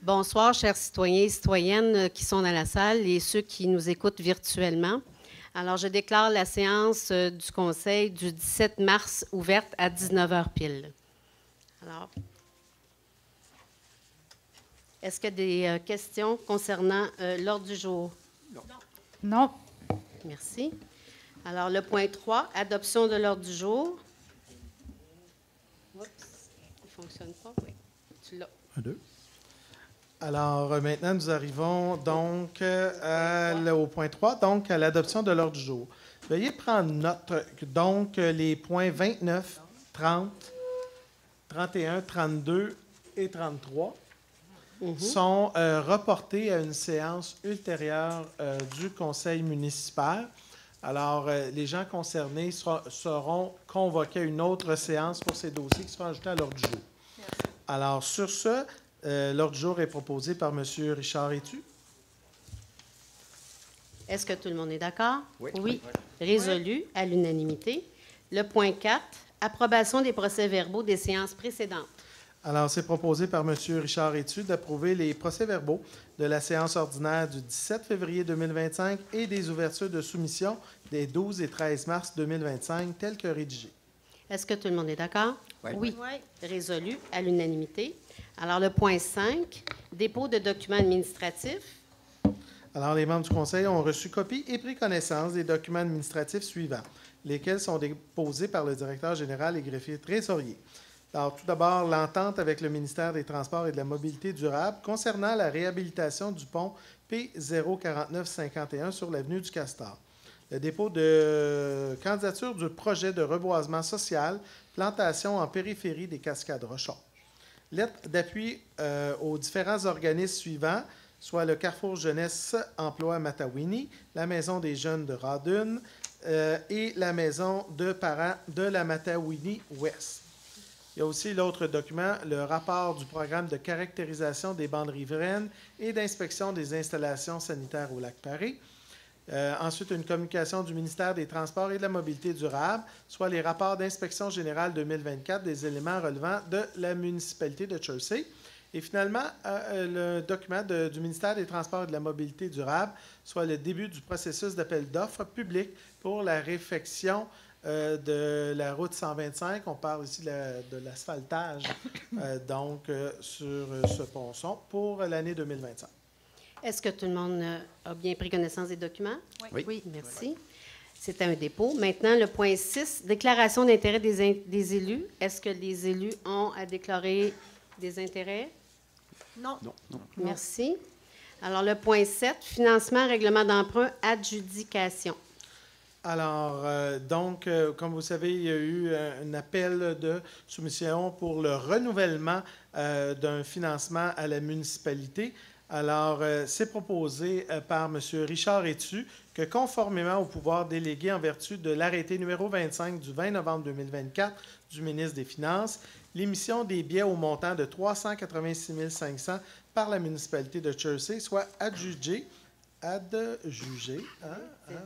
Bonsoir, chers citoyens et citoyennes qui sont dans la salle et ceux qui nous écoutent virtuellement. Alors, je déclare la séance du Conseil du 17 mars ouverte à 19 h pile. Alors, est-ce qu'il y a des questions concernant l'ordre du jour? Non. Merci. Alors, le point 3, adoption de l'ordre du jour. Oups, il ne fonctionne pas. Oui, tu l'as. 1, 2. Alors, maintenant, nous arrivons donc au point 3, donc à l'adoption de l'ordre du jour. Veuillez prendre note que donc les points 29, 30, 31, 32 et 33 sont reportés à une séance ultérieure du Conseil municipal. Alors, les gens concernés seront convoqués à une autre séance pour ces dossiers qui seront ajoutés à l'ordre du jour. Alors, sur ce, l'ordre du jour est proposé par M. Richard Etu. Est-ce que tout le monde est d'accord? Oui. Oui. Résolu à l'unanimité. Le point 4, approbation des procès-verbaux des séances précédentes. Alors, c'est proposé par M. Richard Etu d'approuver les procès-verbaux de la séance ordinaire du 17 février 2025 et des ouvertures de soumission des 12 et 13 mars 2025, telles que rédigées. Est-ce que tout le monde est d'accord? Oui. Résolu à l'unanimité. Alors, le point 5, dépôt de documents administratifs. Alors, les membres du Conseil ont reçu copie et pris connaissance des documents administratifs suivants, lesquels sont déposés par le directeur général et greffier trésorier. Alors, tout d'abord, l'entente avec le ministère des Transports et de la Mobilité durable concernant la réhabilitation du pont P04951 sur l'avenue du Castor. Le dépôt de candidature du projet de reboisement social, plantation en périphérie des Cascades Rochon. Lettre d'appui aux différents organismes suivants, soit le Carrefour Jeunesse Emploi Matawini, la Maison des Jeunes de Radun et la Maison de parents de la Matawini-Ouest. Il y a aussi l'autre document, le rapport du programme de caractérisation des bandes riveraines et d'inspection des installations sanitaires au lac Paré. Ensuite, une communication du ministère des Transports et de la Mobilité durable, soit les rapports d'inspection générale 2024 des éléments relevant de la municipalité de Chelsea. Et finalement, le document du ministère des Transports et de la Mobilité durable, soit le début du processus d'appel d'offres public pour la réfection de la route 125. On parle ici de l'asphaltage sur ce ponçon pour l'année 2025. Est-ce que tout le monde a bien pris connaissance des documents? Oui. Merci. C'était un dépôt. Maintenant, le point 6, déclaration d'intérêt des élus. Est-ce que les élus ont à déclarer des intérêts? Non. Merci. Alors, le point 7, financement, règlement d'emprunt, adjudication. Alors, comme vous savez, il y a eu un appel de soumission pour le renouvellement d'un financement à la municipalité. Alors, c'est proposé par M. Richard Etu que, conformément au pouvoir délégué en vertu de l'arrêté numéro 25 du 20 novembre 2024 du ministre des Finances, l'émission des billets au montant de 386 500 par la municipalité de Chelsea soit adjugée, C'est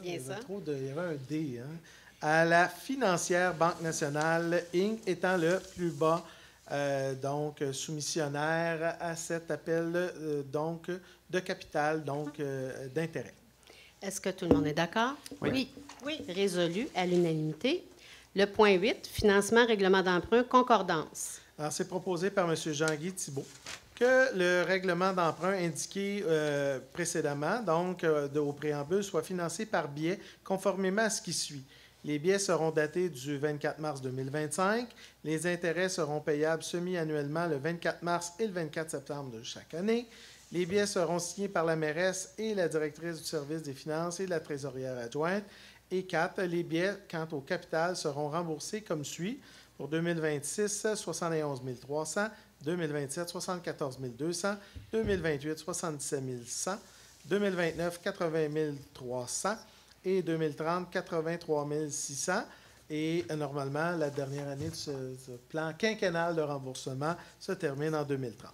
bien ça. Il y avait un D, à la financière Banque nationale, Inc., étant le plus bas soumissionnaire à cet appel de capital, d'intérêt. Est-ce que tout le monde est d'accord? Oui. Résolu à l'unanimité. Le point 8, financement, règlement d'emprunt, concordance. Alors, c'est proposé par M. Jean-Guy Thibault que le règlement d'emprunt indiqué précédemment, au préambule, soit financé par billets conformément à ce qui suit. Les billets seront datés du 24 mars 2025. Les intérêts seront payables semi-annuellement le 24 mars et le 24 septembre de chaque année. Les billets seront signés par la mairesse et la directrice du service des finances et la trésorière adjointe. Et 4, les billets, quant au capital, seront remboursés comme suit. Pour 2026, 71 300, 2027, 74 200, 2028, 77 100, 2029, 80 300 et 2030, 83 600. Et normalement, la dernière année de ce plan quinquennal de remboursement se termine en 2030.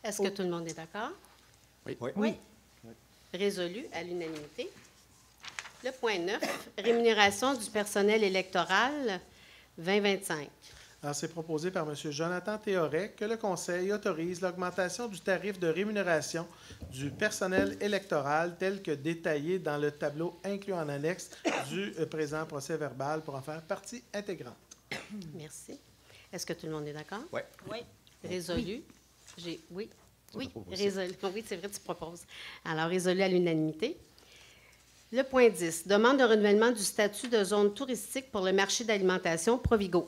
Est-ce que tout le monde est d'accord? Oui. Résolu à l'unanimité. Le point 9, rémunération du personnel électoral 2025. Alors, c'est proposé par M. Jonathan Théoret que le Conseil autorise l'augmentation du tarif de rémunération du personnel électoral tel que détaillé dans le tableau inclus en annexe du présent procès-verbal pour en faire partie intégrante. Merci. Est-ce que tout le monde est d'accord? Oui. Oui. Résolu. Oui. Oui, propose. résolu. Oui, c'est vrai, tu proposes. Alors, résolu à l'unanimité. Le point 10, demande de renouvellement du statut de zone touristique pour le marché d'alimentation Provigo.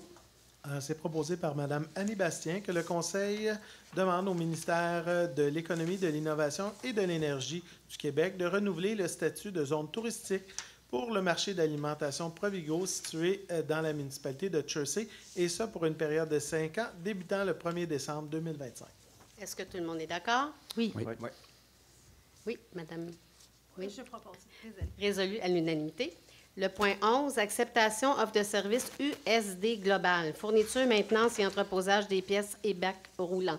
C'est proposé par Mme Annie Bastien que le Conseil demande au ministère de l'Économie, de l'Innovation et de l'Énergie du Québec de renouveler le statut de zone touristique pour le marché d'alimentation Provigo situé dans la municipalité de Chersey, et ça pour une période de 5 ans, débutant le 1er décembre 2025. Est-ce que tout le monde est d'accord? Oui. Oui. Oui, madame. Oui, je propose. Désolée. Résolu à l'unanimité. Le point 11, acceptation offre de service USD Global, fourniture, maintenance et entreposage des pièces et bacs roulants.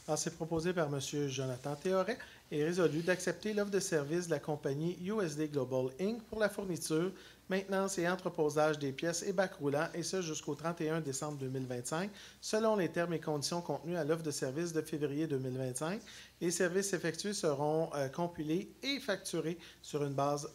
Alors, c'est proposé par M. Jonathan Théoret et résolu d'accepter l'offre de service de la compagnie USD Global Inc. pour la fourniture, maintenance et entreposage des pièces et bacs roulants, et ce jusqu'au 31 décembre 2025, selon les termes et conditions contenus à l'offre de service de février 2025. Les services effectués seront compilés et facturés sur une base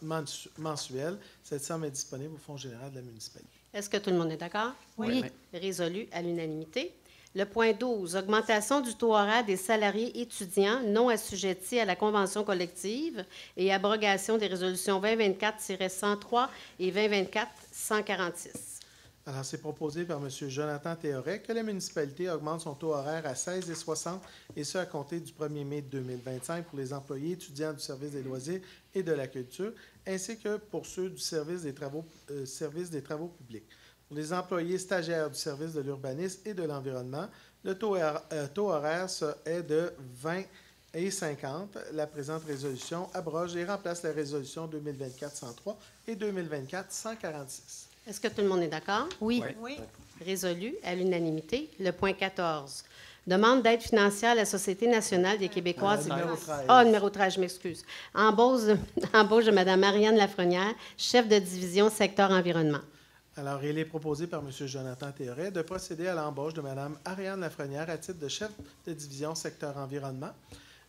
mensuelle. Cette somme est disponible au Fonds général de la municipalité. Est-ce que tout le monde est d'accord? Oui. Résolu à l'unanimité. Le point 12, augmentation du taux horaire des salariés étudiants non assujettis à la convention collective et abrogation des résolutions 2024-103 et 2024-146. Alors, c'est proposé par M. Jonathan Théoret que la municipalité augmente son taux horaire à 16,60 et ce à compter du 1er mai 2025 pour les employés étudiants du service des loisirs et de la culture, ainsi que pour ceux du service des travaux publics. Pour les employés stagiaires du service de l'urbanisme et de l'environnement, le taux horaire est de 20 et 50. La présente résolution abroge et remplace la résolution 2024-103 et 2024-146. Est-ce que tout le monde est d'accord? Oui. Oui. Résolu à l'unanimité. Le point 14. Demande d'aide financière à la Société nationale des Québécoises. Numéro 13. Ah, numéro 13, je m'excuse. Embauche de Mme Marianne Lafrenière, chef de division secteur environnement. Alors, il est proposé par M. Jonathan Théoret de procéder à l'embauche de Mme Ariane Lafrenière à titre de chef de division secteur environnement.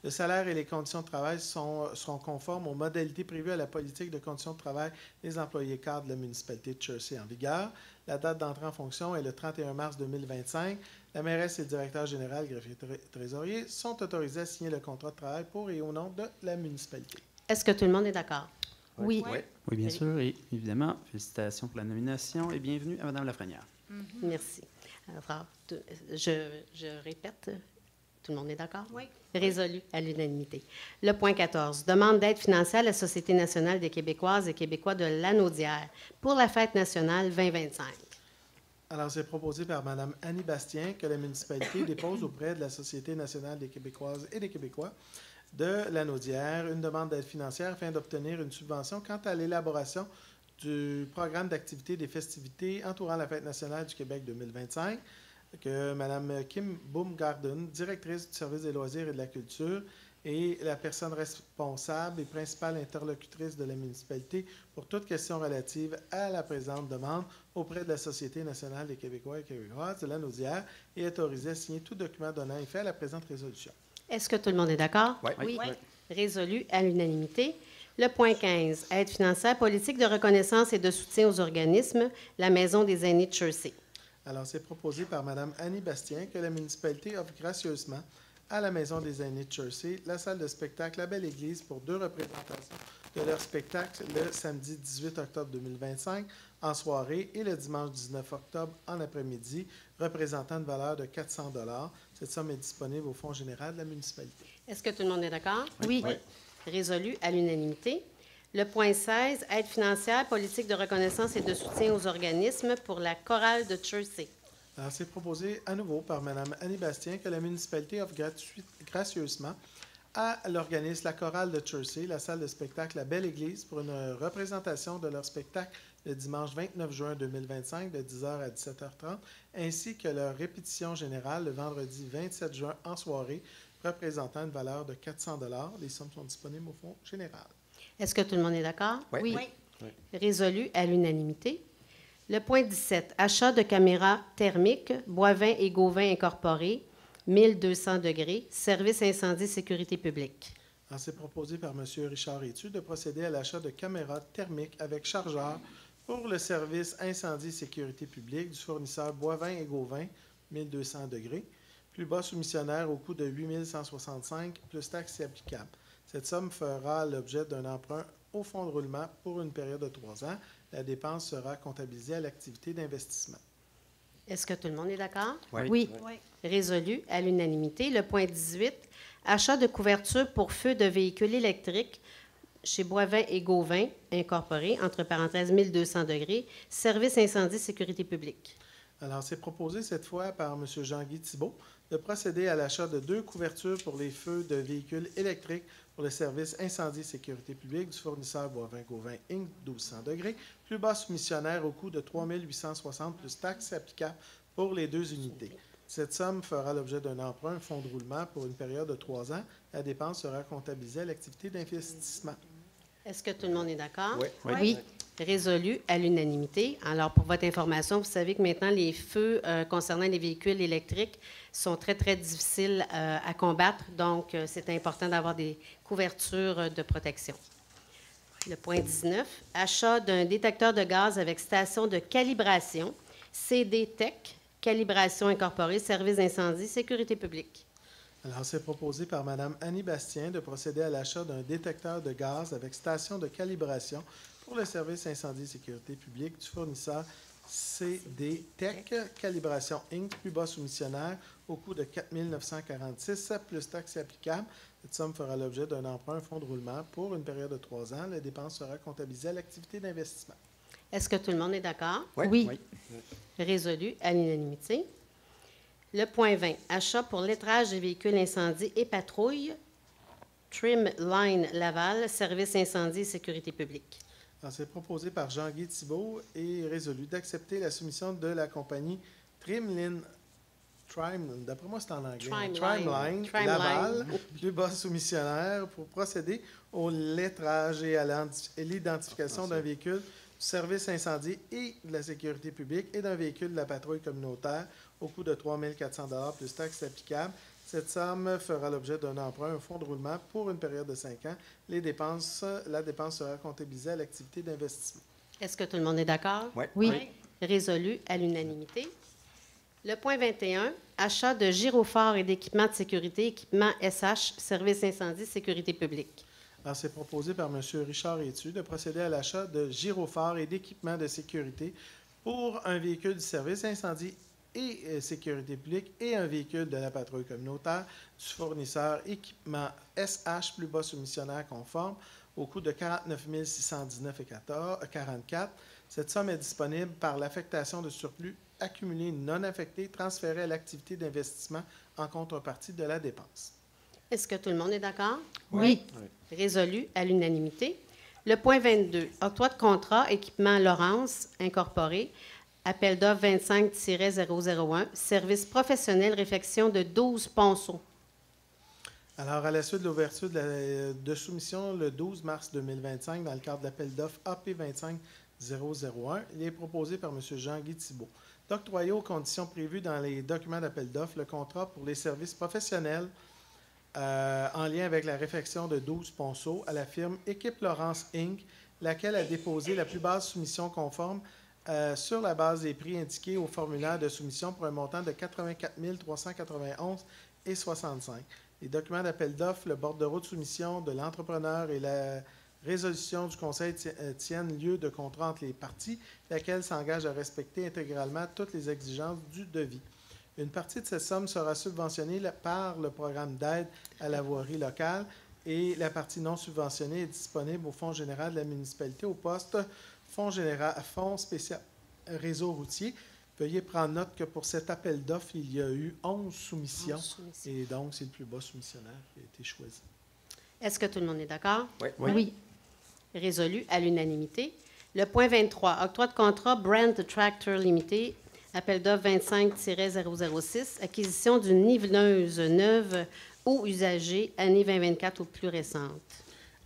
Le salaire et les conditions de travail seront conformes aux modalités prévues à la politique de conditions de travail des employés cadres de la municipalité de Chersey en vigueur. La date d'entrée en fonction est le 31 mars 2025. La mairesse et le directeur général, greffier trésorier, sont autorisés à signer le contrat de travail pour et au nom de la municipalité. Est-ce que tout le monde est d'accord? Oui. Oui, bien sûr. Et évidemment, félicitations pour la nomination et bienvenue à Mme Lafrenière. Merci. Alors, je répète, tout le monde est d'accord? Oui. Résolu à l'unanimité. Le point 14. Demande d'aide financière à la Société nationale des Québécoises et Québécois de Lanaudière pour la fête nationale 2025. Alors, c'est proposé par Mme Annie Bastien que la municipalité dépose auprès de la Société nationale des Québécoises et des Québécois de Lanaudière une demande d'aide financière afin d'obtenir une subvention quant à l'élaboration du programme d'activité des festivités entourant la Fête nationale du Québec 2025, que Mme Kim Baumgarten, directrice du service des loisirs et de la culture, est la personne responsable et principale interlocutrice de la municipalité pour toute question relative à la présente demande auprès de la Société nationale des Québécois et Québécoises de Lanaudière et est autorisée à signer tout document donnant effet à la présente résolution. Est-ce que tout le monde est d'accord? Oui. Oui. Résolu à l'unanimité. Le point 15. Aide financière, politique de reconnaissance et de soutien aux organismes, la Maison des aînés de Chersey. Alors, c'est proposé par Mme Annie Bastien que la municipalité offre gracieusement à la Maison des aînés de Chersey la salle de spectacle La Belle Église pour 2 représentations de leur spectacle le samedi 18 octobre 2025 en soirée et le dimanche 19 octobre en après-midi, représentant une valeur de 400 $. Cette somme est disponible au Fonds général de la municipalité. Est-ce que tout le monde est d'accord? Oui. Résolu à l'unanimité. Le point 16, aide financière, politique de reconnaissance et de soutien aux organismes pour la chorale de Chersey. Alors, c'est proposé à nouveau par Mme Annie Bastien que la municipalité offre gracieusement à l'organisme La Chorale de Chersey la salle de spectacle La Belle Église pour une représentation de leur spectacle le dimanche 29 juin 2025 de 10h à 17h30, ainsi que leur répétition générale le vendredi 27 juin en soirée, représentant une valeur de 400 $. Les sommes sont disponibles au Fonds général. Est-ce que tout le monde est d'accord? Oui. Oui. Résolu à l'unanimité. Le point 17, achat de caméras thermiques, Boivin et Gauvin Incorporés, 1200 degrés, service incendie sécurité publique. Alors, c'est proposé par M. Richard Étu de procéder à l'achat de caméras thermiques avec chargeur pour le service incendie sécurité publique du fournisseur Boivin et Gauvin, 1200 degrés, plus bas soumissionnaire au coût de 8 165 plus taxes applicables. Cette somme fera l'objet d'un emprunt au fonds de roulement pour une période de 3 ans. La dépense sera comptabilisée à l'activité d'investissement. Est-ce que tout le monde est d'accord? Oui. Oui. Résolu à l'unanimité. Le point 18, achat de couverture pour feu de véhicules électriques chez Boivin et Gauvin Incorporés, entre parenthèses 1200 degrés, service incendie sécurité publique. Alors, c'est proposé cette fois par M. Jean-Guy Thibault de procéder à l'achat de 2 couvertures pour les feux de véhicules électriques pour le service incendie sécurité publique du fournisseur Boivin-Gauvin Inc. 1200 degrés, plus bas soumissionnaire au coût de 3 860 plus taxes applicables pour les 2 unités. Cette somme fera l'objet d'un emprunt, un fonds de roulement pour une période de 3 ans. La dépense sera comptabilisée à l'activité d'investissement. Est-ce que tout le monde est d'accord? Oui. Résolu à l'unanimité. Alors, pour votre information, vous savez que maintenant, les feux concernant les véhicules électriques sont très, très difficiles à combattre. Donc, c'est important d'avoir des couvertures de protection. Le point 19, achat d'un détecteur de gaz avec station de calibration, CD Tech, calibration incorporée, service d'incendie, sécurité publique. Alors, c'est proposé par Mme Annie Bastien de procéder à l'achat d'un détecteur de gaz avec station de calibration pour le service incendie et sécurité publique du fournisseur CD Tech Calibration Inc., plus bas soumissionnaire, au coût de 4 946 plus taxes applicables. Cette somme fera l'objet d'un emprunt, un fonds de roulement pour une période de 3 ans. La dépense sera comptabilisée à l'activité d'investissement. Est-ce que tout le monde est d'accord? Oui. Résolu à l'unanimité. Le point 20, achat pour lettrage des véhicules incendie et patrouille, Trimline Laval, service incendie et sécurité publique. Alors, c'est proposé par Jean-Guy Thibault et résolu d'accepter la soumission de la compagnie d'après moi c'est en anglais, Trimline Laval, plus bas soumissionnaire, pour procéder au lettrage et à l'identification d'un véhicule du service incendie et de la sécurité publique et d'un véhicule de la patrouille communautaire au coût de 3 400 plus taxes applicables. Cette somme fera l'objet d'un emprunt, un fonds de roulement pour une période de 5 ans. La dépense sera comptabilisée à l'activité d'investissement. Est-ce que tout le monde est d'accord? Oui. Résolu à l'unanimité. Le point 21, achat de gyrophares et d'équipements de sécurité, équipement SH, service incendie, sécurité publique. Alors, c'est proposé par M. Richard Étu de procéder à l'achat de gyrophares et d'équipements de sécurité pour un véhicule du service incendie et sécurité publique et un véhicule de la patrouille communautaire du fournisseur équipement SH plus bas soumissionnaire conforme au coût de 49 619,44. Cette somme est disponible par l'affectation de surplus accumulé non affecté transféré à l'activité d'investissement en contrepartie de la dépense. Est-ce que tout le monde est d'accord? Oui. Résolu à l'unanimité. Le point 22, octroi de contrat, équipement Laurence, incorporé, appel d'offres 25-001, service professionnel, réfection de 12 ponceaux. Alors, à la suite de l'ouverture de soumission le 12 mars 2025 dans le cadre de l'appel d'offres AP 25-001, il est proposé par M. Jean-Guy Thibault d'octroyer aux conditions prévues dans les documents d'appel d'offres le contrat pour les services professionnels en lien avec la réfection de 12 ponceaux à la firme Équipe Laurence Inc., laquelle a déposé la plus basse soumission conforme sur la base des prix indiqués au formulaire de soumission pour un montant de 84 391,65. Les documents d'appel d'offres, le bordereau de soumission de l'entrepreneur et la résolution du Conseil tiennent lieu de contrat entre les parties, laquelle s'engage à respecter intégralement toutes les exigences du devis. Une partie de cette somme sera subventionnée par le programme d'aide à la voirie locale et la partie non subventionnée est disponible au Fonds général de la municipalité au poste Fonds spécial réseau routier. Veuillez prendre note que pour cet appel d'offres, il y a eu 11 soumissions. Et donc, c'est le plus bas soumissionnaire qui a été choisi. Est-ce que tout le monde est d'accord? Oui. Résolu à l'unanimité. Le point 23, octroi de contrat Brand Tractor Limité, appel d'offres 25-006, acquisition d'une niveleuse neuve ou usagée, année 2024 ou plus récente.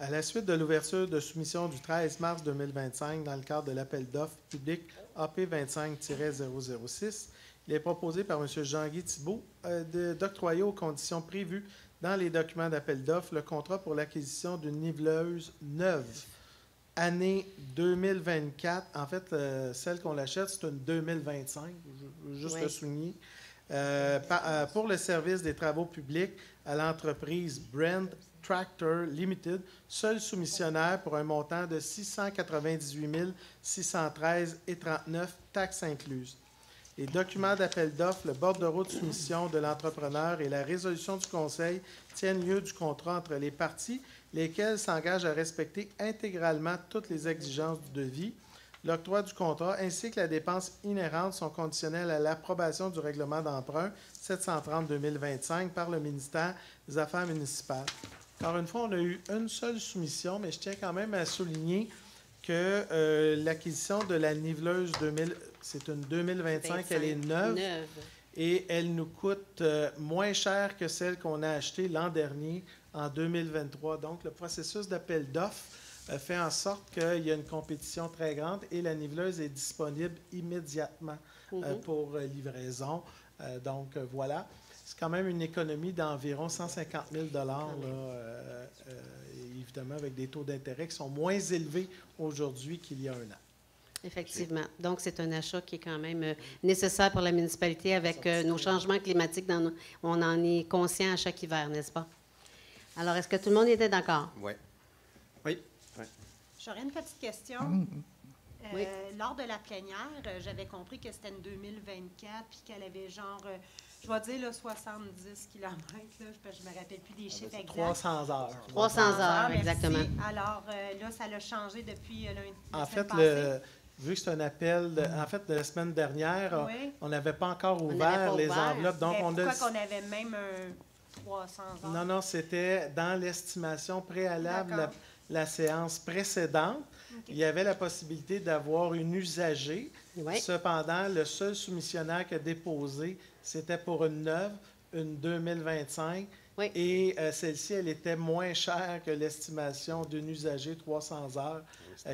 À la suite de l'ouverture de soumission du 13 mars 2025 dans le cadre de l'appel d'offres public AP 25-006, il est proposé par M. Jean-Guy Thibault d'octroyer aux conditions prévues dans les documents d'appel d'offres le contrat pour l'acquisition d'une niveleuse neuve. Année 2024. En fait, celle qu'on l'achète, c'est une 2025. Je veux juste le souligner. Pour le service des travaux publics à l'entreprise Brand Tractor Limited, seul soumissionnaire pour un montant de 698 613,39 taxes incluses. Les documents d'appel d'offres, le bordereau de soumission de l'entrepreneur et la résolution du conseil tiennent lieu du contrat entre les parties, lesquelles s'engagent à respecter intégralement toutes les exigences du devis. L'octroi du contrat ainsi que la dépense inhérente sont conditionnels à l'approbation du règlement d'emprunt 730-2025 par le ministère des Affaires municipales. Encore une fois, on a eu une seule soumission, mais je tiens quand même à souligner que l'acquisition de la niveleuse 2000, c'est une 2025, elle est neuve. Et elle nous coûte moins cher que celle qu'on a achetée l'an dernier, en 2023. Donc, le processus d'appel d'offres fait en sorte qu'il y a une compétition très grande et la niveleuse est disponible immédiatement pour livraison. Donc, voilà. C'est quand même une économie d'environ 150 000 évidemment, avec des taux d'intérêt qui sont moins élevés aujourd'hui qu'il y a un an. Effectivement. Donc, c'est un achat qui est quand même nécessaire pour la municipalité avec nos changements climatiques. On en est conscient à chaque hiver, n'est-ce pas? Alors, est-ce que tout le monde était d'accord? Oui. Oui. J'aurais une petite question. Oui. Lors de la plénière, j'avais compris que c'était une 2024 puis qu'elle avait genre, je vais dire là, 70 km. Là, je me rappelle plus des chiffres exacts. 300 heures. 300 heures, merci. exactement. Alors, là, ça l'a changé depuis lundi. En fait, vu que c'est un appel, de la semaine dernière, Oui. on n'avait pas encore ouvert les enveloppes. Donc, pourquoi qu'on avait même un 300 heures? Non, c'était dans l'estimation préalable, D'accord. la séance précédente. OK. Il y avait la possibilité d'avoir une usagée. Oui. Cependant, le seul soumissionnaire qui a déposé, c'était pour une neuve, une 2025. Oui. Et celle-ci, elle était moins chère que l'estimation d'une usagée 300 heures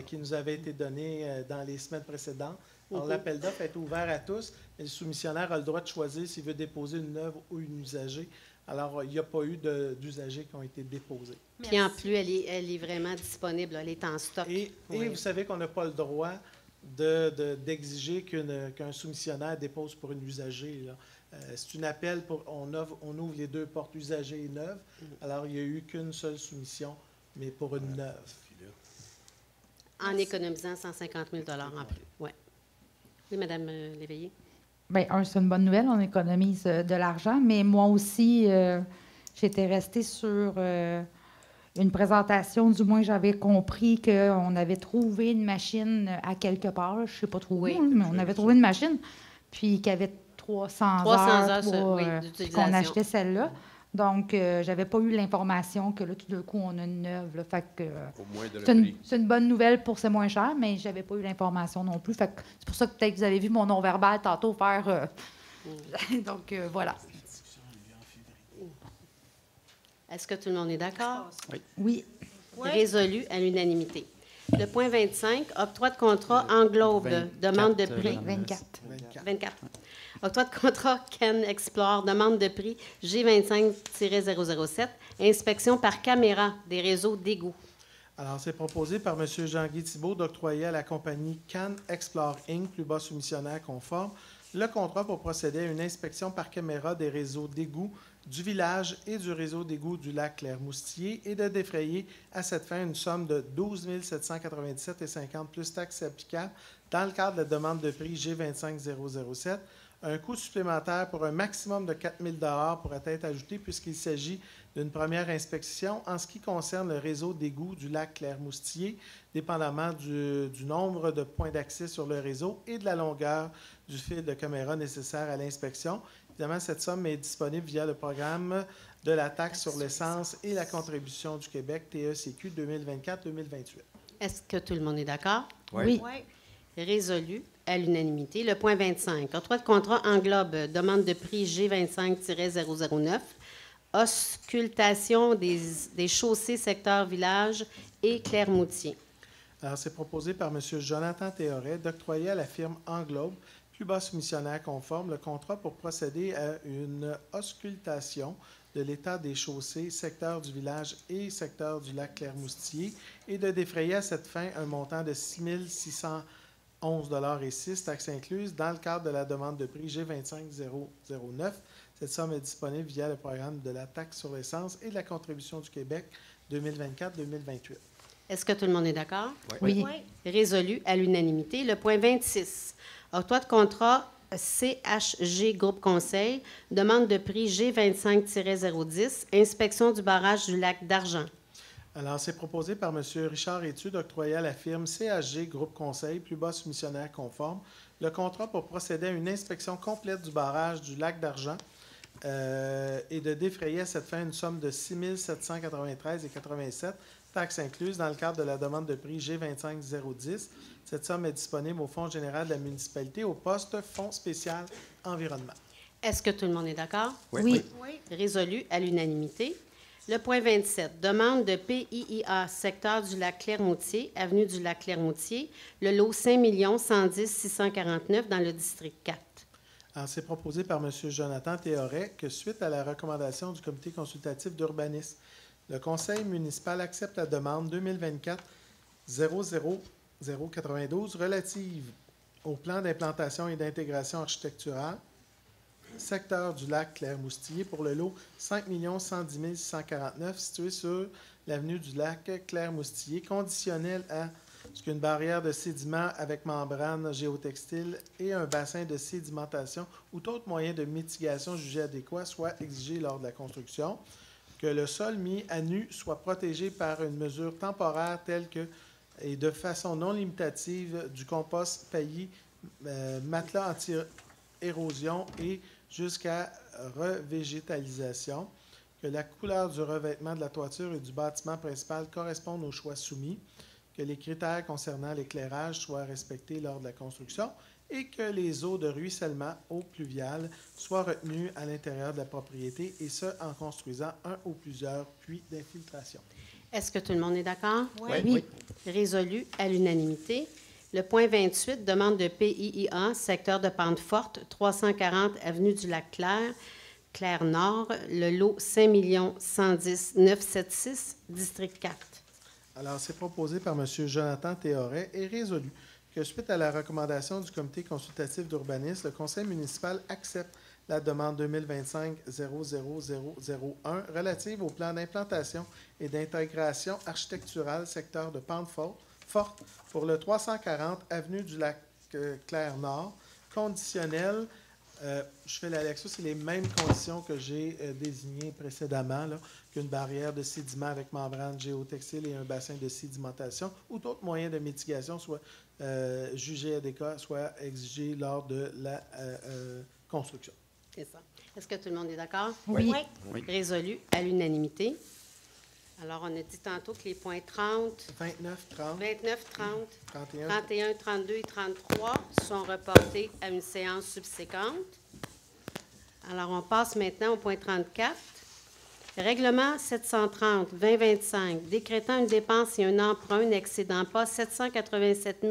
qui nous avait été donnée dans les semaines précédentes. Alors, l'appel d'offres est ouvert à tous, mais le soumissionnaire a le droit de choisir s'il veut déposer une neuve ou une usagée. Alors, il n'y a pas eu d'usagers qui ont été déposés. Puis en plus, elle est vraiment disponible. Là. Elle est en stock. Et Oui. vous savez qu'on n'a pas le droit d'exiger qu'un soumissionnaire dépose pour une usagée. C'est une appel on ouvre les deux portes usagées et neuves. Alors, il n'y a eu qu'une seule soumission, mais pour une neuve. En économisant 150 000 en plus. Oui. Oui, Mme Léveillé. Bien, c'est une bonne nouvelle, on économise de l'argent, mais moi aussi, j'étais restée sur une présentation, du moins j'avais compris qu'on avait trouvé une machine à quelque part, je ne sais pas trop où, mais on avait trouvé une machine, puis qu'il y avait 300 heures pour, qu'on achetait celle-là. Donc, je n'avais pas eu l'information que là, tout d'un coup, on a une neuve. Là, fait que, Au moins de le prix. c'est une bonne nouvelle pour c'est moins cher, mais je n'avais pas eu l'information non plus. Fait que c'est pour ça que peut-être que vous avez vu mon non-verbal tantôt faire... Donc, voilà. Est-ce que tout le monde est d'accord? Oui. Oui. Résolu à l'unanimité. Le point 25, octroi de contrat englobe demande de prix. 24. 24. Octroi de contrat Ken Explore, demande de prix G25-007, inspection par caméra des réseaux d'égouts. Alors, c'est proposé par M. Jean-Guy Thibault d'octroyer à la compagnie Can Explore Inc., plus bas soumissionnaire conforme, le contrat pour procéder à une inspection par caméra des réseaux d'égouts du village et du réseau d'égouts du lac Claire-Moustier et de défrayer à cette fin une somme de 12 797,50 plus taxes applicables dans le cadre de la demande de prix G25-007. Un coût supplémentaire pour un maximum de 4 000 pourrait être ajouté puisqu'il s'agit d'une première inspection en ce qui concerne le réseau d'égouts du lac Claire-Moustier, dépendamment du nombre de points d'accès sur le réseau et de la longueur du fil de caméra nécessaire à l'inspection. Évidemment, cette somme est disponible via le programme de la taxe sur l'essence et la contribution du Québec, TECQ 2024-2028. Est-ce que tout le monde est d'accord? Oui. Oui. Résolu à l'unanimité. Le point 25, octroi de contrat englobe demande de prix G25-009, auscultation des chaussées secteur village et Claire-Moutier. Alors, c'est proposé par M. Jonathan Théoret d'octroyer à la firme Englobe, plus bas soumissionnaire conforme, le contrat pour procéder à une auscultation de l'état des chaussées, secteur du village et secteur du lac Claire-Moustier, et de défrayer à cette fin un montant de 6 611,06 $, taxes incluses, dans le cadre de la demande de prix G25009. Cette somme est disponible via le programme de la taxe sur l'essence et de la contribution du Québec 2024-2028. Est-ce que tout le monde est d'accord? Oui. Résolu à l'unanimité. Le point 26. Octroi de contrat CHG Groupe Conseil, demande de prix G25-010, inspection du barrage du lac d'Argent. Alors, c'est proposé par M. Richard Étude d'octroyer à la firme CHG Groupe Conseil, plus bas soumissionnaire conforme, le contrat pour procéder à une inspection complète du barrage du lac d'Argent et de défrayer à cette fin une somme de 6 793,87 $, taxes incluses, dans le cadre de la demande de prix G25010. Cette somme est disponible au Fonds général de la municipalité au poste Fonds spécial environnement. Est-ce que tout le monde est d'accord? Oui. Oui. Résolu à l'unanimité. Le point 27. Demande de PIIA, secteur du lac Claire-Moutier, avenue du lac Claire-Moutier, le lot 5 110 649 dans le district 4. Alors, c'est proposé par M. Jonathan Théoret que, suite à la recommandation du comité consultatif d'urbanisme, le conseil municipal accepte la demande 2024-00092 relative au plan d'implantation et d'intégration architecturale, secteur du lac Claire-Moustier, pour le lot 5 110 649 situé sur l'avenue du lac Claire-Moustier, conditionnel à ce qu'une barrière de sédiment avec membrane géotextile et un bassin de sédimentation ou tout autre moyen de mitigation jugé adéquat soit exigé lors de la construction, que le sol mis à nu soit protégé par une mesure temporaire telle que, et de façon non limitative, du compost paillis, matelas anti-érosion et jusqu'à revégétalisation, que la couleur du revêtement de la toiture et du bâtiment principal correspondent aux choix soumis, que les critères concernant l'éclairage soient respectés lors de la construction et que les eaux de ruissellement, eaux pluviales, soient retenues à l'intérieur de la propriété, et ce, en construisant un ou plusieurs puits d'infiltration. Est-ce que tout le monde est d'accord? Oui. Résolu à l'unanimité. Le point 28, demande de PIIA, secteur de pente forte, 340 avenue du lac Claire, Claire-Nord, le lot 5 110 976, district 4. Alors, c'est proposé par M. Jonathan Théoret et résolu que, suite à la recommandation du comité consultatif d'urbanisme, le conseil municipal accepte la demande 2025-00001 relative au plan d'implantation et d'intégration architecturale secteur de pente forte pour le 340 avenue du lac Claire-Nord, conditionnel. Je fais la lecture, c'est les mêmes conditions que j'ai désignées précédemment, là, qu'une barrière de sédiment avec membrane géotextile et un bassin de sédimentation ou d'autres moyens de mitigation soit jugé adéquat, soit exigé lors de la construction. C'est ça. Est-ce que tout le monde est d'accord? Oui. Oui. Résolu à l'unanimité. Alors, on a dit tantôt que les points 30, 29, 30, 29, 30, 31. 31, 32 et 33 sont reportés à une séance subséquente. Alors, on passe maintenant au point 34. Règlement 730-2025, décrétant une dépense et un emprunt n'excédant pas 787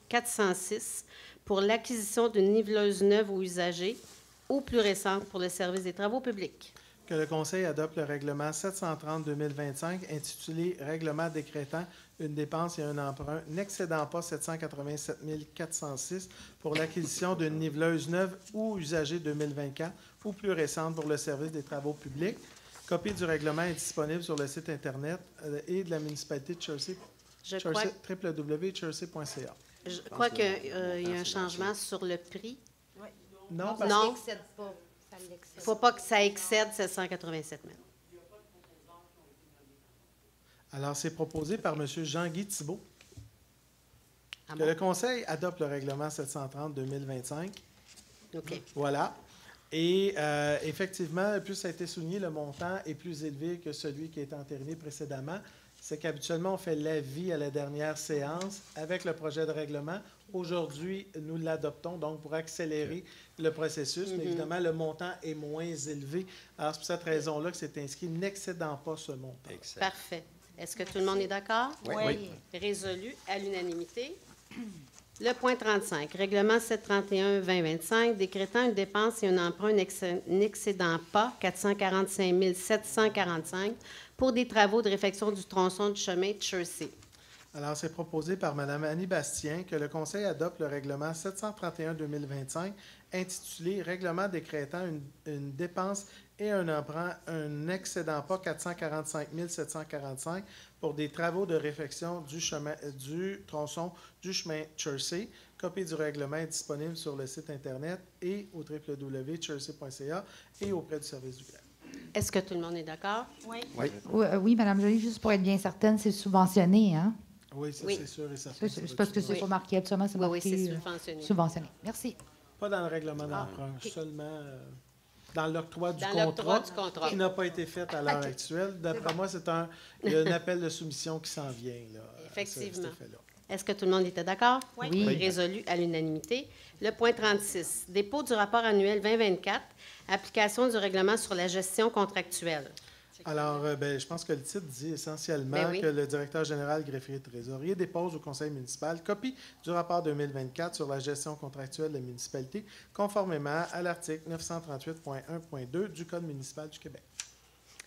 406 pour l'acquisition d'une niveleuse neuve ou usagée ou plus récente pour le service des travaux publics. Que le Conseil adopte le règlement 730-2025 intitulé « Règlement décrétant une dépense et un emprunt n'excédant pas 787 406 pour l'acquisition d'une niveleuse neuve ou usagée 2024 ou plus récente pour le service des travaux publics ». Copie du règlement est disponible sur le site Internet et de la municipalité de Chersey, www.chersey.ca. Je crois qu'il y a un changement sur le prix. Non, Non. Ça l'excède pas. Ça Il ne l'excède. faut pas que ça excède 787 000. Alors, c'est proposé par M. Jean-Guy Thibault Ah que bon? le Conseil adopte le règlement 730-2025. OK. Voilà. Et effectivement, plus ça a été souligné, le montant est plus élevé que celui qui a été entériné précédemment. c'est qu'habituellement, on fait l'avis à la dernière séance avec le projet de règlement. Aujourd'hui, nous l'adoptons, donc pour accélérer le processus, mais évidemment, le montant est moins élevé. Alors, c'est pour cette raison-là que c'est inscrit, n'excédant pas ce montant. Excellent. Parfait. Est-ce que tout le monde est d'accord? Oui. Résolu à l'unanimité. Le point 35, règlement 731-2025, décrétant une dépense et un emprunt n'excédant pas 445 745 pour des travaux de réfection du tronçon du chemin de Chersey. Alors, c'est proposé par Mme Annie Bastien que le Conseil adopte le règlement 731-2025 intitulé « Règlement décrétant une dépense et un emprunt n'excédant pas 445 745 pour des travaux de réfection du tronçon du chemin Chersey. Copie du règlement est disponible sur le site Internet et au www.chersey.ca et auprès du service du greffe. Est-ce que tout le monde est d'accord? Oui. Oui. Oui, Mme Joly, juste pour être bien certaine, c'est subventionné, hein? Oui, ça, Oui. c'est sûr et certain. C'est parce que c'est Oui. pas marqué habituellement, c'est Oui, marqué oui, c'est subventionné. subventionné. Merci. Pas dans le règlement d'emprunt, OK. seulement dans l'octroi du Dans contrat, l'octroi du contrat. qui n'a pas été fait à l'heure actuelle. D'après moi, il y a un appel de soumission qui s'en vient. Là, Effectivement. à cet effet-là. Est-ce que tout le monde était d'accord? Oui. Oui. Résolu à l'unanimité. Le point 36, dépôt du rapport annuel 2024, application du règlement sur la gestion contractuelle. Alors, je pense que le titre dit essentiellement Ben oui. que le directeur général greffier trésorier dépose au conseil municipal copie du rapport 2024 sur la gestion contractuelle de la municipalité, conformément à l'article 938.1.2 du Code municipal du Québec.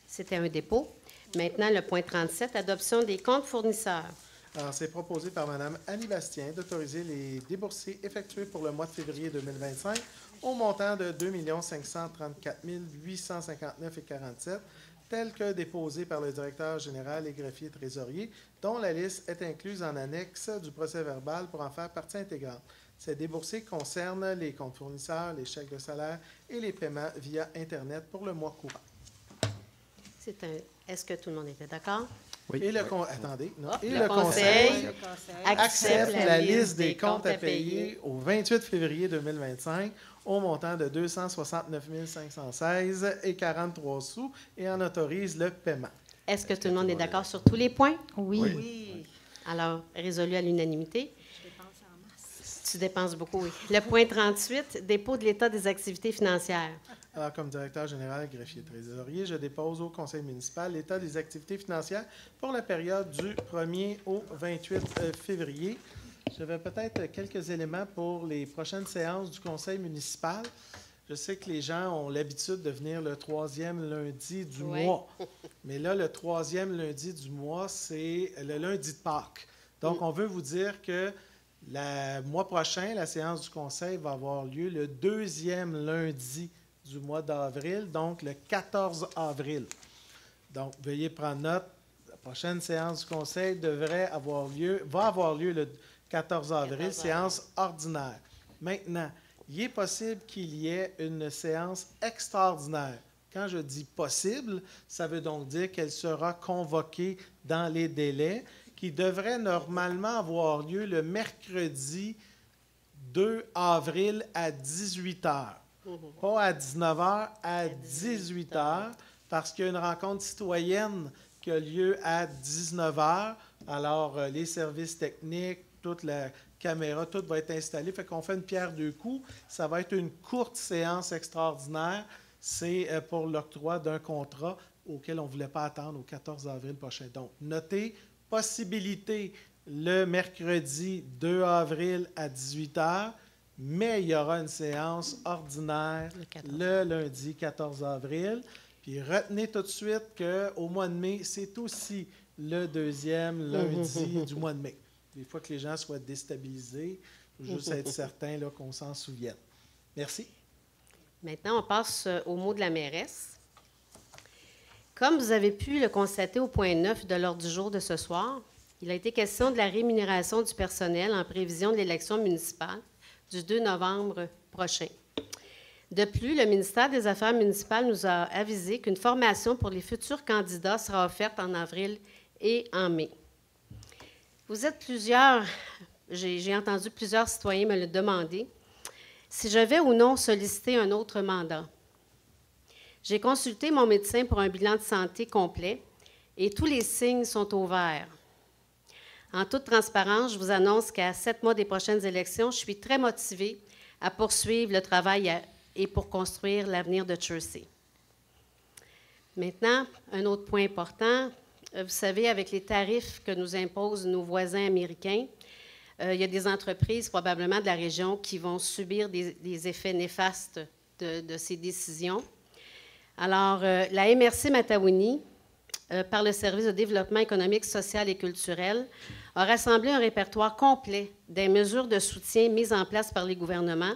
C'était un dépôt. Maintenant, le point 37, adoption des comptes fournisseurs. Alors, c'est proposé par Mme Annie Bastien d'autoriser les déboursés effectués pour le mois de février 2025 au montant de 2 534 859,47 tel que déposé par le directeur général et greffier trésorier, dont la liste est incluse en annexe du procès-verbal pour en faire partie intégrante. Ces déboursés concernent les comptes fournisseurs, les chèques de salaire et les paiements via Internet pour le mois courant. Est-ce que tout le monde était d'accord? Oui. Et attendez, non. Et le le conseil conseil Le conseil. accepte la liste des comptes à payer au 28 février 2025 au montant de 269 516,43 sous et en autorise le paiement. Est-ce que tout le monde est d'accord sur tous les points? Oui. Oui. Alors, résolu à l'unanimité. Je dépense en masse. Tu dépenses beaucoup, oui. Le point 38, dépôt de l'état des activités financières. Alors, comme directeur général greffier trésorier, je dépose au conseil municipal l'état des activités financières pour la période du 1er au 28 février. J'avais peut-être quelques éléments pour les prochaines séances du conseil municipal. Je sais que les gens ont l'habitude de venir le troisième lundi du Oui. mois. Mais là, le troisième lundi du mois, c'est le lundi de Pâques. Donc, on veut vous dire que le mois prochain, la séance du conseil va avoir lieu le deuxième lundi du mois d'avril, donc le 14 avril. Donc, veuillez prendre note. La prochaine séance du conseil va avoir lieu le 14 avril, 14 séance ordinaire. Maintenant, il est possible qu'il y ait une séance extraordinaire. Quand je dis possible, ça veut donc dire qu'elle sera convoquée dans les délais qui devraient normalement avoir lieu le mercredi 2 avril à 18 h. Pas à 19 h, à 18 h, parce qu'il y a une rencontre citoyenne qui a lieu à 19 h. Alors, les services techniques, toute la caméra, tout va être installé. Fait qu'on fait une pierre deux coups. Ça va être une courte séance extraordinaire. C'est pour l'octroi d'un contrat auquel on ne voulait pas attendre au 14 avril prochain. Donc, notez, possibilité le mercredi 2 avril à 18 h, mais il y aura une séance ordinaire le lundi 14 avril. Puis retenez tout de suite qu'au mois de mai, c'est aussi le deuxième lundi du mois de mai. Des fois que les gens soient déstabilisés, il faut juste être certain là, qu'on s'en souvienne. Merci. Maintenant, on passe au mot de la mairesse. Comme vous avez pu le constater au point 9 de l'ordre du jour de ce soir, il a été question de la rémunération du personnel en prévision de l'élection municipale du 2 novembre prochain. De plus, le ministère des Affaires municipales nous a avisé qu'une formation pour les futurs candidats sera offerte en avril et en mai. Vous êtes plusieurs, j'ai entendu plusieurs citoyens me le demander, si je vais ou non solliciter un autre mandat. J'ai consulté mon médecin pour un bilan de santé complet et tous les signes sont au vert. En toute transparence, je vous annonce qu'à 7 mois des prochaines élections, je suis très motivée à poursuivre le travail et pour construire l'avenir de Chersey. Maintenant, un autre point important, vous savez, avec les tarifs que nous imposent nos voisins américains, il y a des entreprises probablement de la région qui vont subir des effets néfastes de ces décisions. Alors, la MRC Matawini, par le Service de développement économique, social et culturel, a rassemblé un répertoire complet des mesures de soutien mises en place par les gouvernements,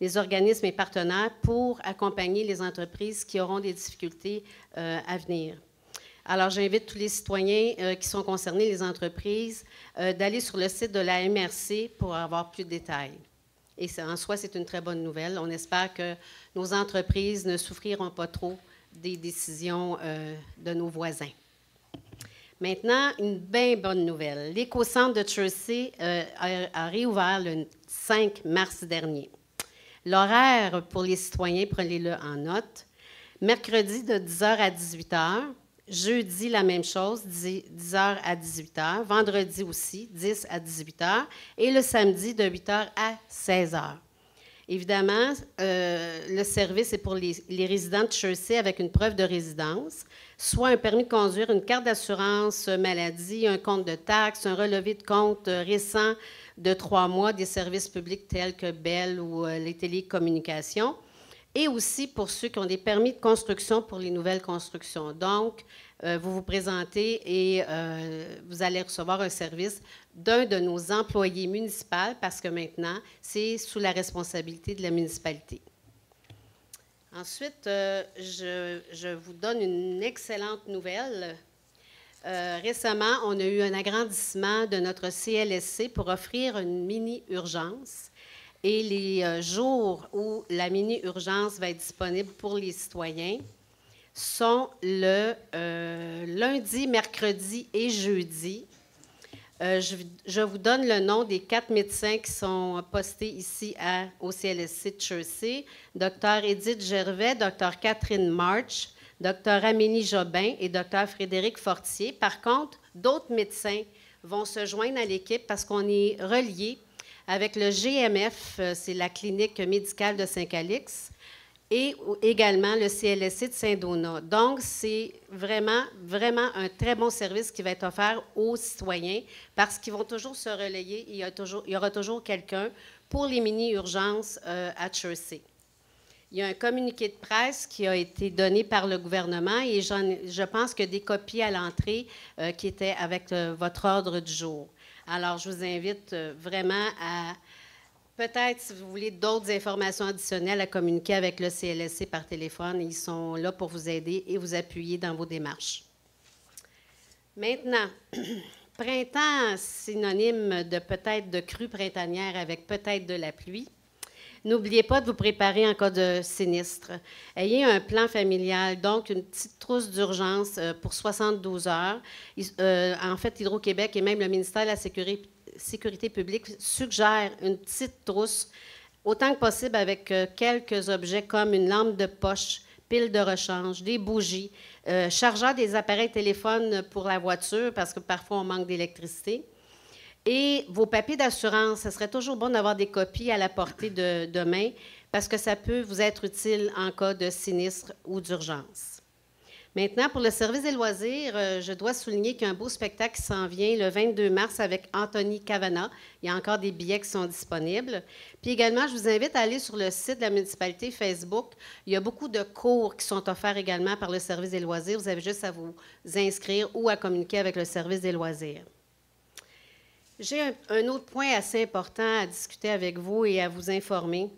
les organismes et partenaires pour accompagner les entreprises qui auront des difficultés à venir. Alors, j'invite tous les citoyens qui sont concernés, les entreprises, d'aller sur le site de la MRC pour avoir plus de détails. Et en soi, c'est une très bonne nouvelle. On espère que nos entreprises ne souffriront pas trop des décisions de nos voisins. Maintenant, une bien bonne nouvelle. L'éco-centre de Chersey a réouvert le 5 mars dernier. L'horaire pour les citoyens, prenez-le en note. Mercredi de 10h à 18h. Jeudi, la même chose, 10h à 18h. Vendredi aussi, 10 à 18h. Et le samedi, de 8h à 16h. Évidemment, le service est pour les résidents de Chersey avec une preuve de résidence, soit un permis de conduire, une carte d'assurance maladie, un compte de taxes, un relevé de compte récent de 3 mois des services publics tels que Bell ou les télécommunications, et aussi pour ceux qui ont des permis de construction pour les nouvelles constructions. Donc, vous vous présentez et vous allez recevoir un service d'un de nos employés municipaux parce que maintenant, c'est sous la responsabilité de la municipalité. Ensuite, je vous donne une excellente nouvelle. Récemment, on a eu un agrandissement de notre CLSC pour offrir une mini-urgence. Et les jours où la mini-urgence va être disponible pour les citoyens sont le lundi, mercredi et jeudi. Je vous donne le nom des 4 médecins qui sont postés ici au CLSC de Chersey. Dr Edith Gervais, Dr Catherine March, Dr Amélie Jobin et Dr Frédéric Fortier. Par contre, d'autres médecins vont se joindre à l'équipe parce qu'on est reliés avec le GMF, c'est la clinique médicale de Saint-Calix, et également le CLSC de Saint-Donat. Donc, c'est vraiment, vraiment un très bon service qui va être offert aux citoyens parce qu'ils vont toujours se relayer. Il y aura toujours quelqu'un pour les mini-urgences à Chersey. Il y a un communiqué de presse qui a été donné par le gouvernement et je pense que des copies à l'entrée qui étaient avec votre ordre du jour. Alors, je vous invite vraiment à, peut-être, si vous voulez d'autres informations additionnelles, à communiquer avec le CLSC par téléphone. Ils sont là pour vous aider et vous appuyer dans vos démarches. Maintenant, printemps, synonyme de peut-être de crue printanière avec peut-être de la pluie. N'oubliez pas de vous préparer en cas de sinistre. Ayez un plan familial, donc une petite trousse d'urgence pour 72 heures. En fait, Hydro-Québec et même le ministère de la Sécurité publique suggèrent une petite trousse, autant que possible avec quelques objets comme une lampe de poche, pile de rechange, des bougies, chargeur des appareils téléphones pour la voiture, parce que parfois on manque d'électricité. Et vos papiers d'assurance, ce serait toujours bon d'avoir des copies à la portée de main parce que ça peut vous être utile en cas de sinistre ou d'urgence. Maintenant, pour le service des loisirs, je dois souligner qu'il y a un beau spectacle qui s'en vient le 22 mars avec Anthony Cavana. Il y a encore des billets qui sont disponibles. Puis également, je vous invite à aller sur le site de la municipalité Facebook. Il y a beaucoup de cours qui sont offerts également par le service des loisirs. Vous avez juste à vous inscrire ou à communiquer avec le service des loisirs. J'ai un autre point assez important à discuter avec vous et à vous informer.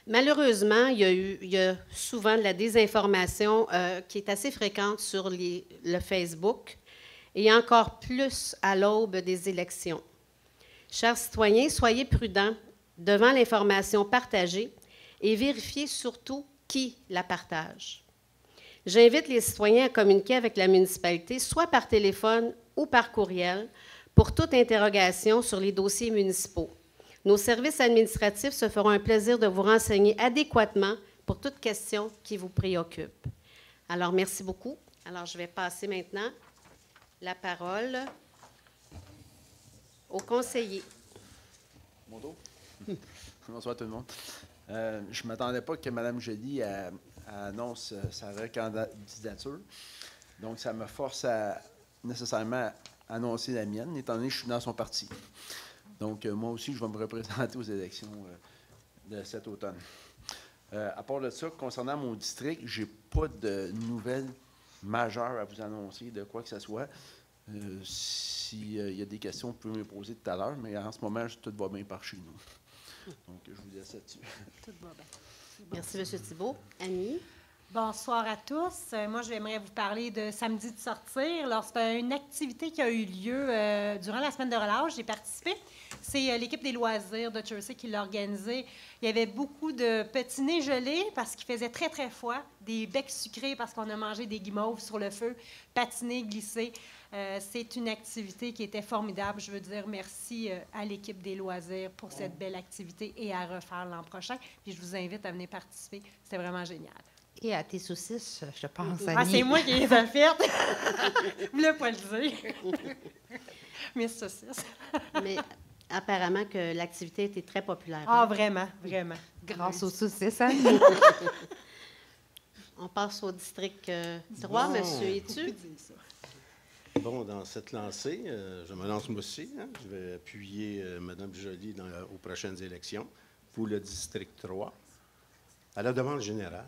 Malheureusement, il y a souvent de la désinformation qui est assez fréquente sur le Facebook et encore plus à l'aube des élections. Chers citoyens, soyez prudents devant l'information partagée et vérifiez surtout qui la partage. J'invite les citoyens à communiquer avec la municipalité, soit par téléphone ou par courriel, pour toute interrogation sur les dossiers municipaux. Nos services administratifs se feront un plaisir de vous renseigner adéquatement pour toute question qui vous préoccupe. Alors, merci beaucoup Alors, je vais passer maintenant la parole au conseiller. Mon tour. Bonsoir tout le monde. Je ne m'attendais pas que Mme Joly annonce sa recandidature. Donc, ça me force à nécessairement annoncer la mienne, étant donné que je suis dans son parti. Donc, moi aussi, je vais me représenter aux élections de cet automne. À part de ça, concernant mon district, je n'ai pas de nouvelles majeures à vous annoncer de quoi que ce soit. S'il y a des questions, vous pouvez me poser tout à l'heure, mais en ce moment, tout va bien par chez nous. Donc, je vous laisse là-dessus. Tout va bien. Merci, M. Thibault. Annie? Bonsoir à tous. Moi, j'aimerais vous parler de Samedi de sortir. Lorsqu'une activité qui a eu lieu durant la semaine de relâche, j'ai participé. C'est l'équipe des loisirs de Jersey qui l'a organisé. Il y avait beaucoup de petits nez gelés parce qu'il faisait très, très froid, des becs sucrés parce qu'on a mangé des guimauves sur le feu, patiner, glisser. C'est une activité qui était formidable. Je veux dire merci à l'équipe des loisirs pour cette belle activité et à refaire l'an prochain. Puis je vous invite à venir participer. C'était vraiment génial. Et à tes saucisses, je pense, Ah, Annie. c'est moi qui les ai faites. Je voulais pas le dire. Mes saucisses. Mais apparemment que l'activité était très populaire. Ah, vraiment, vraiment. Grâce aux saucisses, Annie. On passe au district 3, Bon. Monsieur Etu. Bon, dans cette lancée, je me lance moi aussi. Hein. Je vais appuyer Mme Joly aux prochaines élections pour le district 3, à la demande générale.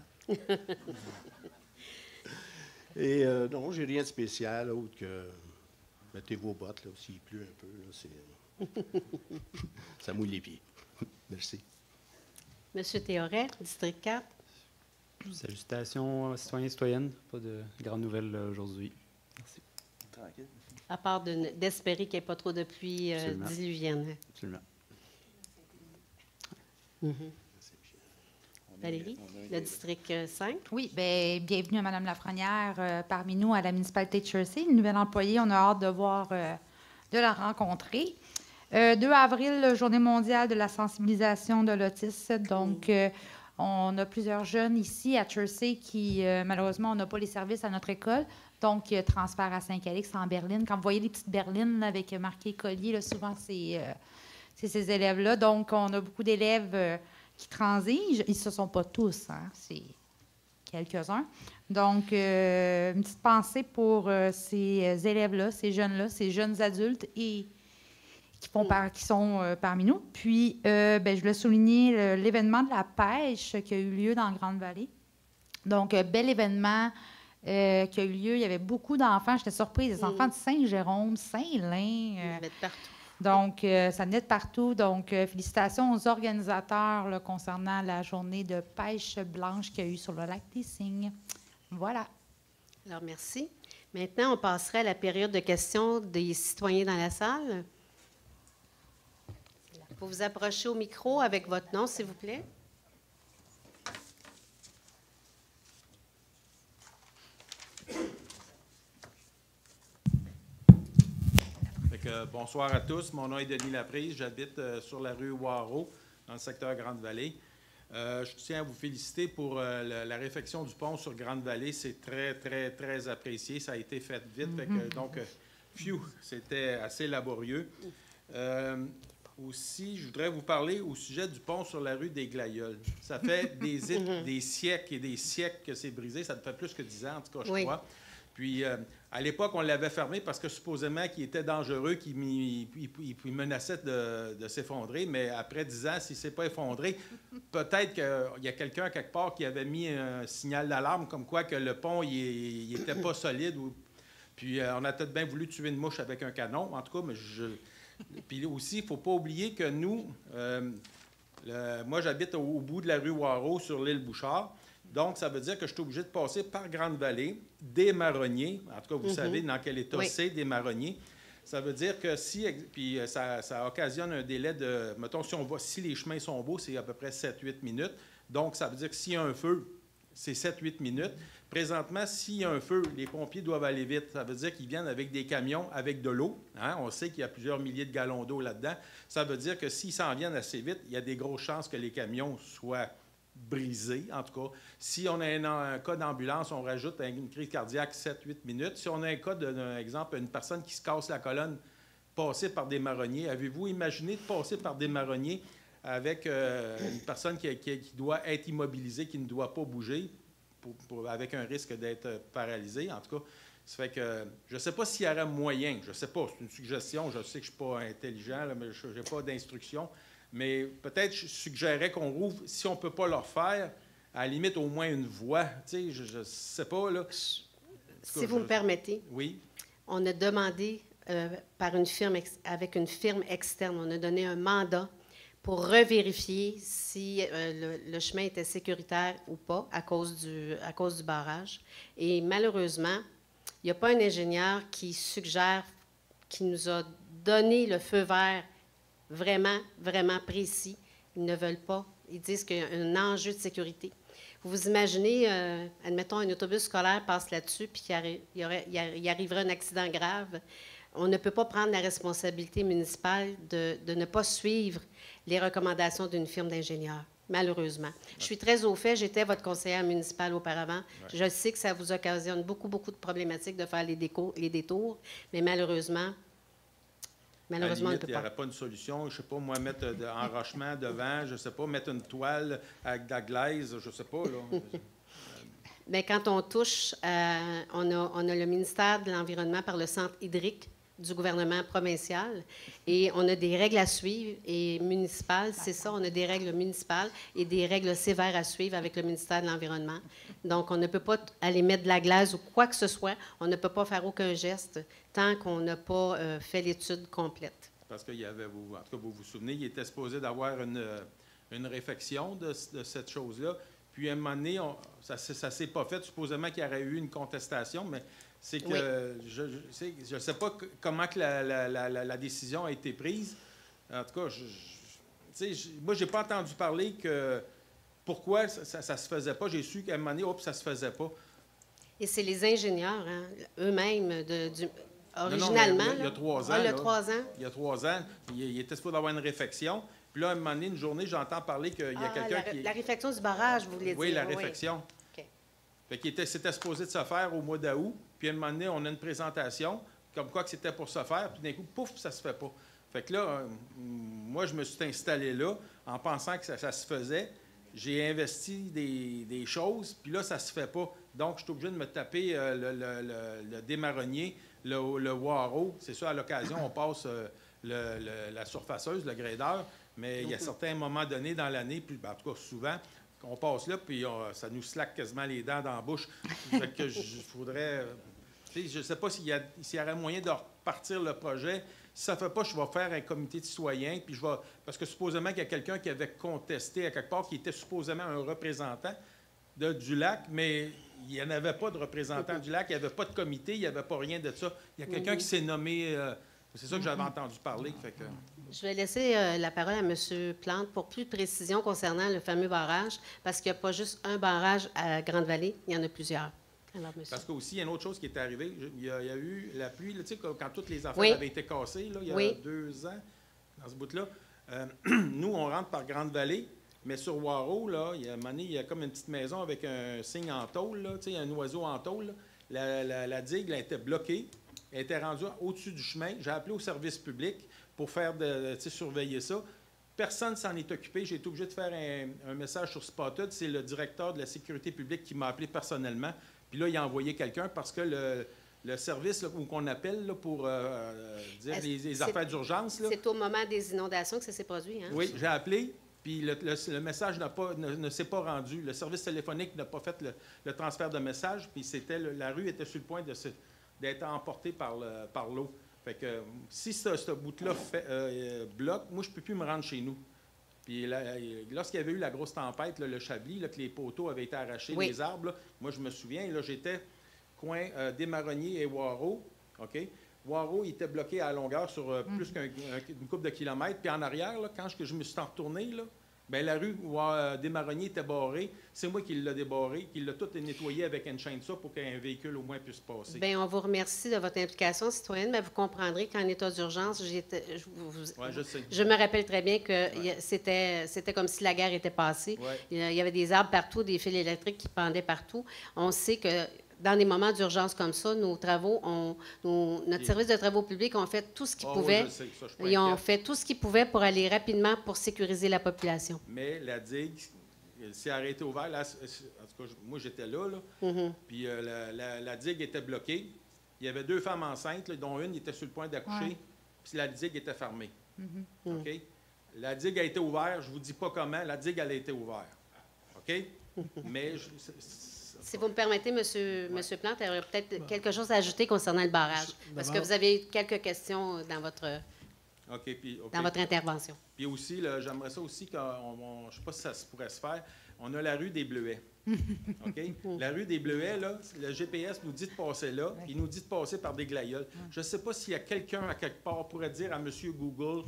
Et non, j'ai rien de spécial autre que mettez vos bottes, là, s'il pleut un peu, là, ça mouille les pieds. Merci. Monsieur Théoret, district 4. Salutations, citoyens et citoyennes. Pas de grandes nouvelles aujourd'hui. Merci. Tranquille. À part d'espérer qu'il n'y ait pas trop de pluie Absolument. diluvienne. Absolument. Valérie, le district 5. Oui, bien, bienvenue à Mme Lafrenière parmi nous à la municipalité de Jersey. Une nouvelle employée, on a hâte de la rencontrer. 2 avril, Journée mondiale de la sensibilisation de l'autisme. Donc, on a plusieurs jeunes ici à Jersey qui, malheureusement, on n'a pas les services à notre école. Donc, transfert à Saint-Calix en berline. Quand vous voyez les petites berlines là, avec marqué collier, là, souvent, c'est ces élèves-là. Donc, on a beaucoup d'élèves qui transigent. Ils ne se sont pas tous, hein, c'est quelques-uns. Donc, une petite pensée pour ces élèves-là, ces jeunes-là, ces jeunes adultes et qui sont parmi nous. Puis, je voulais souligner l'événement de la pêche qui a eu lieu dans la Grande-Vallée. Donc, bel événement qui a eu lieu. Il y avait beaucoup d'enfants. J'étais surprise. Des enfants de Saint-Jérôme, Saint-Lin. Ils mettent partout. Donc, ça venait de partout. Donc, félicitations aux organisateurs là, concernant la journée de pêche blanche qu'il y a eu sur le lac des Cygnes. Voilà. Alors, merci. Maintenant, on passerait à la période de questions des citoyens dans la salle. Il faut vous approcher au micro avec votre nom, s'il vous plaît. Bonsoir à tous. Mon nom est Denis Laprise. J'habite sur la rue Warreau, dans le secteur Grande-Vallée. Je tiens à vous féliciter pour la réfection du pont sur Grande-Vallée. C'est très, très, très apprécié. Ça a été fait vite. C'était assez laborieux. Aussi, je voudrais vous parler au sujet du pont sur la rue des Glaïeuls. Ça fait des siècles et des siècles que c'est brisé. Ça fait plus que 10 ans, en tout cas, je crois. Puis, à l'époque, on l'avait fermé parce que supposément qu'il était dangereux, qu'il menaçait de s'effondrer. Mais après 10 ans, s'il ne s'est pas effondré, peut-être qu'il y a quelqu'un quelque part qui avait mis un signal d'alarme comme quoi que le pont n'était pas solide. Puis, on a peut-être bien voulu tuer une mouche avec un canon. En tout cas, mais Puis aussi, il ne faut pas oublier que nous, moi, j'habite au bout de la rue Warreau sur l'île Bouchard. Donc, ça veut dire que je suis obligé de passer par Grande-Vallée, des marronniers. En tout cas, vous savez dans quel état c'est, des marronniers. Ça veut dire que puis ça occasionne un délai de, mettons, si les chemins sont beaux, c'est à peu près 7-8 minutes. Donc, ça veut dire que s'il y a un feu, c'est 7-8 minutes. Présentement, s'il y a un feu, les pompiers doivent aller vite. Ça veut dire qu'ils viennent avec des camions, avec de l'eau. Hein? On sait qu'il y a plusieurs milliers de gallons d'eau là-dedans. Ça veut dire que s'ils s'en viennent assez vite, il y a des grosses chances que les camions soient brisé, en tout cas. Si on a un cas d'ambulance, on rajoute une crise cardiaque 7-8 minutes. Si on a un cas, d'un exemple, une personne qui se casse la colonne, passer par des marronniers, avez-vous imaginé de passer par des marronniers avec une personne qui doit être immobilisée, qui ne doit pas bouger, avec un risque d'être paralysée, en tout cas? Ça fait que je ne sais pas s'il y aurait moyen, je ne sais pas, c'est une suggestion, je sais que je ne suis pas intelligent, là, mais je n'ai pas d'instruction, mais peut-être je suggérerais qu'on rouvre, si on ne peut pas leur faire, à la limite au moins une voie, tu sais, je ne sais pas, là. Si vous me permettez. Oui. On a demandé par une firme avec une firme externe, on a donné un mandat pour revérifier si le chemin était sécuritaire ou pas à cause du barrage. Et malheureusement, il n'y a pas un ingénieur qui suggère, qui nous a donné le feu vert vraiment, vraiment précis. Ils ne veulent pas. Ils disent qu'il y a un enjeu de sécurité. Vous vous imaginez, admettons, un autobus scolaire passe là-dessus, puis il arriverait un accident grave. On ne peut pas prendre la responsabilité municipale de ne pas suivre les recommandations d'une firme d'ingénieurs, malheureusement. Je suis très au fait, j'étais votre conseillère municipale auparavant. Ouais. Je sais que ça vous occasionne beaucoup, beaucoup de problématiques de faire les détours, mais malheureusement, on ne peut pas. Il n'y aurait pas une solution, je ne sais pas, moi, mettre enrochement devant, je ne sais pas, mettre une toile avec de la glaise, je ne sais pas, là. Bien, quand on touche, on a le ministère de l'Environnement par le centre hydrique du gouvernement provincial et on a des règles à suivre et municipales, c'est ça, on a des règles municipales et des règles sévères à suivre avec le ministère de l'Environnement. Donc, on ne peut pas aller mettre de la glace ou quoi que ce soit, on ne peut pas faire aucun geste tant qu'on n'a pas fait l'étude complète. Parce qu'il y avait, en tout cas, vous vous souvenez, il était supposé d'avoir une réflexion de cette chose-là. Puis, à un moment donné, ça ne s'est pas fait. Supposément qu'il y aurait eu une contestation, mais c'est que oui. Je ne sais pas comment que la décision a été prise. En tout cas, moi, je n'ai pas entendu parler que pourquoi ça ne se faisait pas. J'ai su qu'à un moment donné, ça ne se faisait pas. Et c'est les ingénieurs, hein, eux-mêmes, originalement. Non, il y a 3 ans. Il y a 3 ans. Il y a 3 ans, il était supposé avoir une réflexion. Puis là, à un moment donné, une journée, j'entends parler qu'il y a quelqu'un qui... La réflexion du barrage, vous voulez dire? Oui, la réflexion. Oui. OK. C'était supposé de se faire au mois d'août. Puis à un moment donné, on a une présentation, comme quoi que c'était pour se faire. Puis d'un coup, pouf, ça se fait pas. Fait que là, moi, je me suis installé là en pensant que ça se faisait. J'ai investi des choses, puis là, ça se fait pas. Donc, je suis obligé de me taper le démarronnier, le Waro. C'est ça, à l'occasion, on passe la surfaceuse, le gradeur. Mais il y a certains moments donnés dans l'année, puis en tout cas souvent, qu'on passe là, puis ça nous slaque quasiment les dents dans la bouche. Fait que faudrait... je ne sais pas s'il y aurait moyen de repartir le projet. Si ça ne fait pas, je vais faire un comité de citoyens, puis parce que supposément qu'il y a quelqu'un qui avait contesté à quelque part, qui était supposément un représentant du lac, mais il n'y en avait pas de représentant du lac, il n'y avait pas de comité, il n'y avait pas rien de ça. Il y a quelqu'un qui s'est nommé... c'est ça que j'avais entendu parler. Fait que... Je vais laisser la parole à M. Plante pour plus de précision concernant le fameux barrage, parce qu'il n'y a pas juste un barrage à Grande-Vallée, il y en a plusieurs. Alors, parce qu'aussi, il y a une autre chose qui est arrivée. Il y a eu la pluie, là, tu sais, quand toutes les affaires avaient été cassées, là, il y a 2 ans, dans ce bout-là. Nous, on rentre par Grande-Vallée, mais sur Waro, là, il y a comme une petite maison avec un signe en tôle, là, tu sais, un oiseau en tôle. La digue elle était bloquée. Elle était rendue au-dessus du chemin. J'ai appelé au service public pour faire surveiller ça. Personne ne s'en est occupé. J'ai été obligé de faire un message sur Spotted. C'est le directeur de la sécurité publique qui m'a appelé personnellement. Puis là, il a envoyé quelqu'un parce que le service où qu'on appelle là, pour dire les affaires d'urgence... C'est au moment des inondations que ça s'est produit, hein? Oui, j'ai appelé, puis le message ne s'est pas rendu. Le service téléphonique n'a pas fait le transfert de message, puis la rue était sur le point d'être emportée par l'eau. Fait que si ce bout-là bloque, moi, je ne peux plus me rendre chez nous. Puis lorsqu'il y avait eu la grosse tempête, là, le Chablis, là, que les poteaux avaient été arrachés, les arbres, là, moi, je me souviens, là, j'étais coin des Marronniers et Waro, OK? Waro, il était bloqué à longueur sur plus qu'une couple de kilomètres. Puis en arrière, là, quand je me suis retourné, là, Bien, la rue où des marronniers était barrée, c'est moi qui l'ai débarrée, qui l'a tout nettoyé avec une chaîne de ça pour qu'un véhicule au moins puisse passer. Bien, on vous remercie de votre implication citoyenne, mais vous comprendrez qu'en état d'urgence, je me rappelle très bien que c'était comme si la guerre était passée. Ouais. Il y avait des arbres partout, des fils électriques qui pendaient partout. On sait que dans des moments d'urgence comme ça, nos travaux, notre service de travaux publics ont fait tout ce qu'ils pouvaient. Je sais, ça, je suis pas Ils ont inquiète. fait tout ce qu'ils pouvaient pour aller rapidement pour sécuriser la population. Mais la digue, si elle aurait été ouverte, là, en tout cas, moi j'étais là, puis la digue était bloquée. Il y avait 2 femmes enceintes, là, dont une était sur le point d'accoucher, puis la digue était fermée. OK? La digue a été ouverte, je ne vous dis pas comment, la digue, elle a été ouverte. OK? Mais Si vous me permettez, Monsieur Plante, il y aurait peut-être quelque chose à ajouter concernant le barrage. Parce que vous avez quelques questions dans votre intervention. Puis aussi, là, j'aimerais ça aussi, je ne sais pas si ça pourrait se faire, on a la rue des Bleuets. OK? La rue des Bleuets, là, le GPS nous dit de passer là, il nous dit de passer par des glaïeuls. Je ne sais pas s'il y a quelqu'un à quelque part pourrait dire à M. Google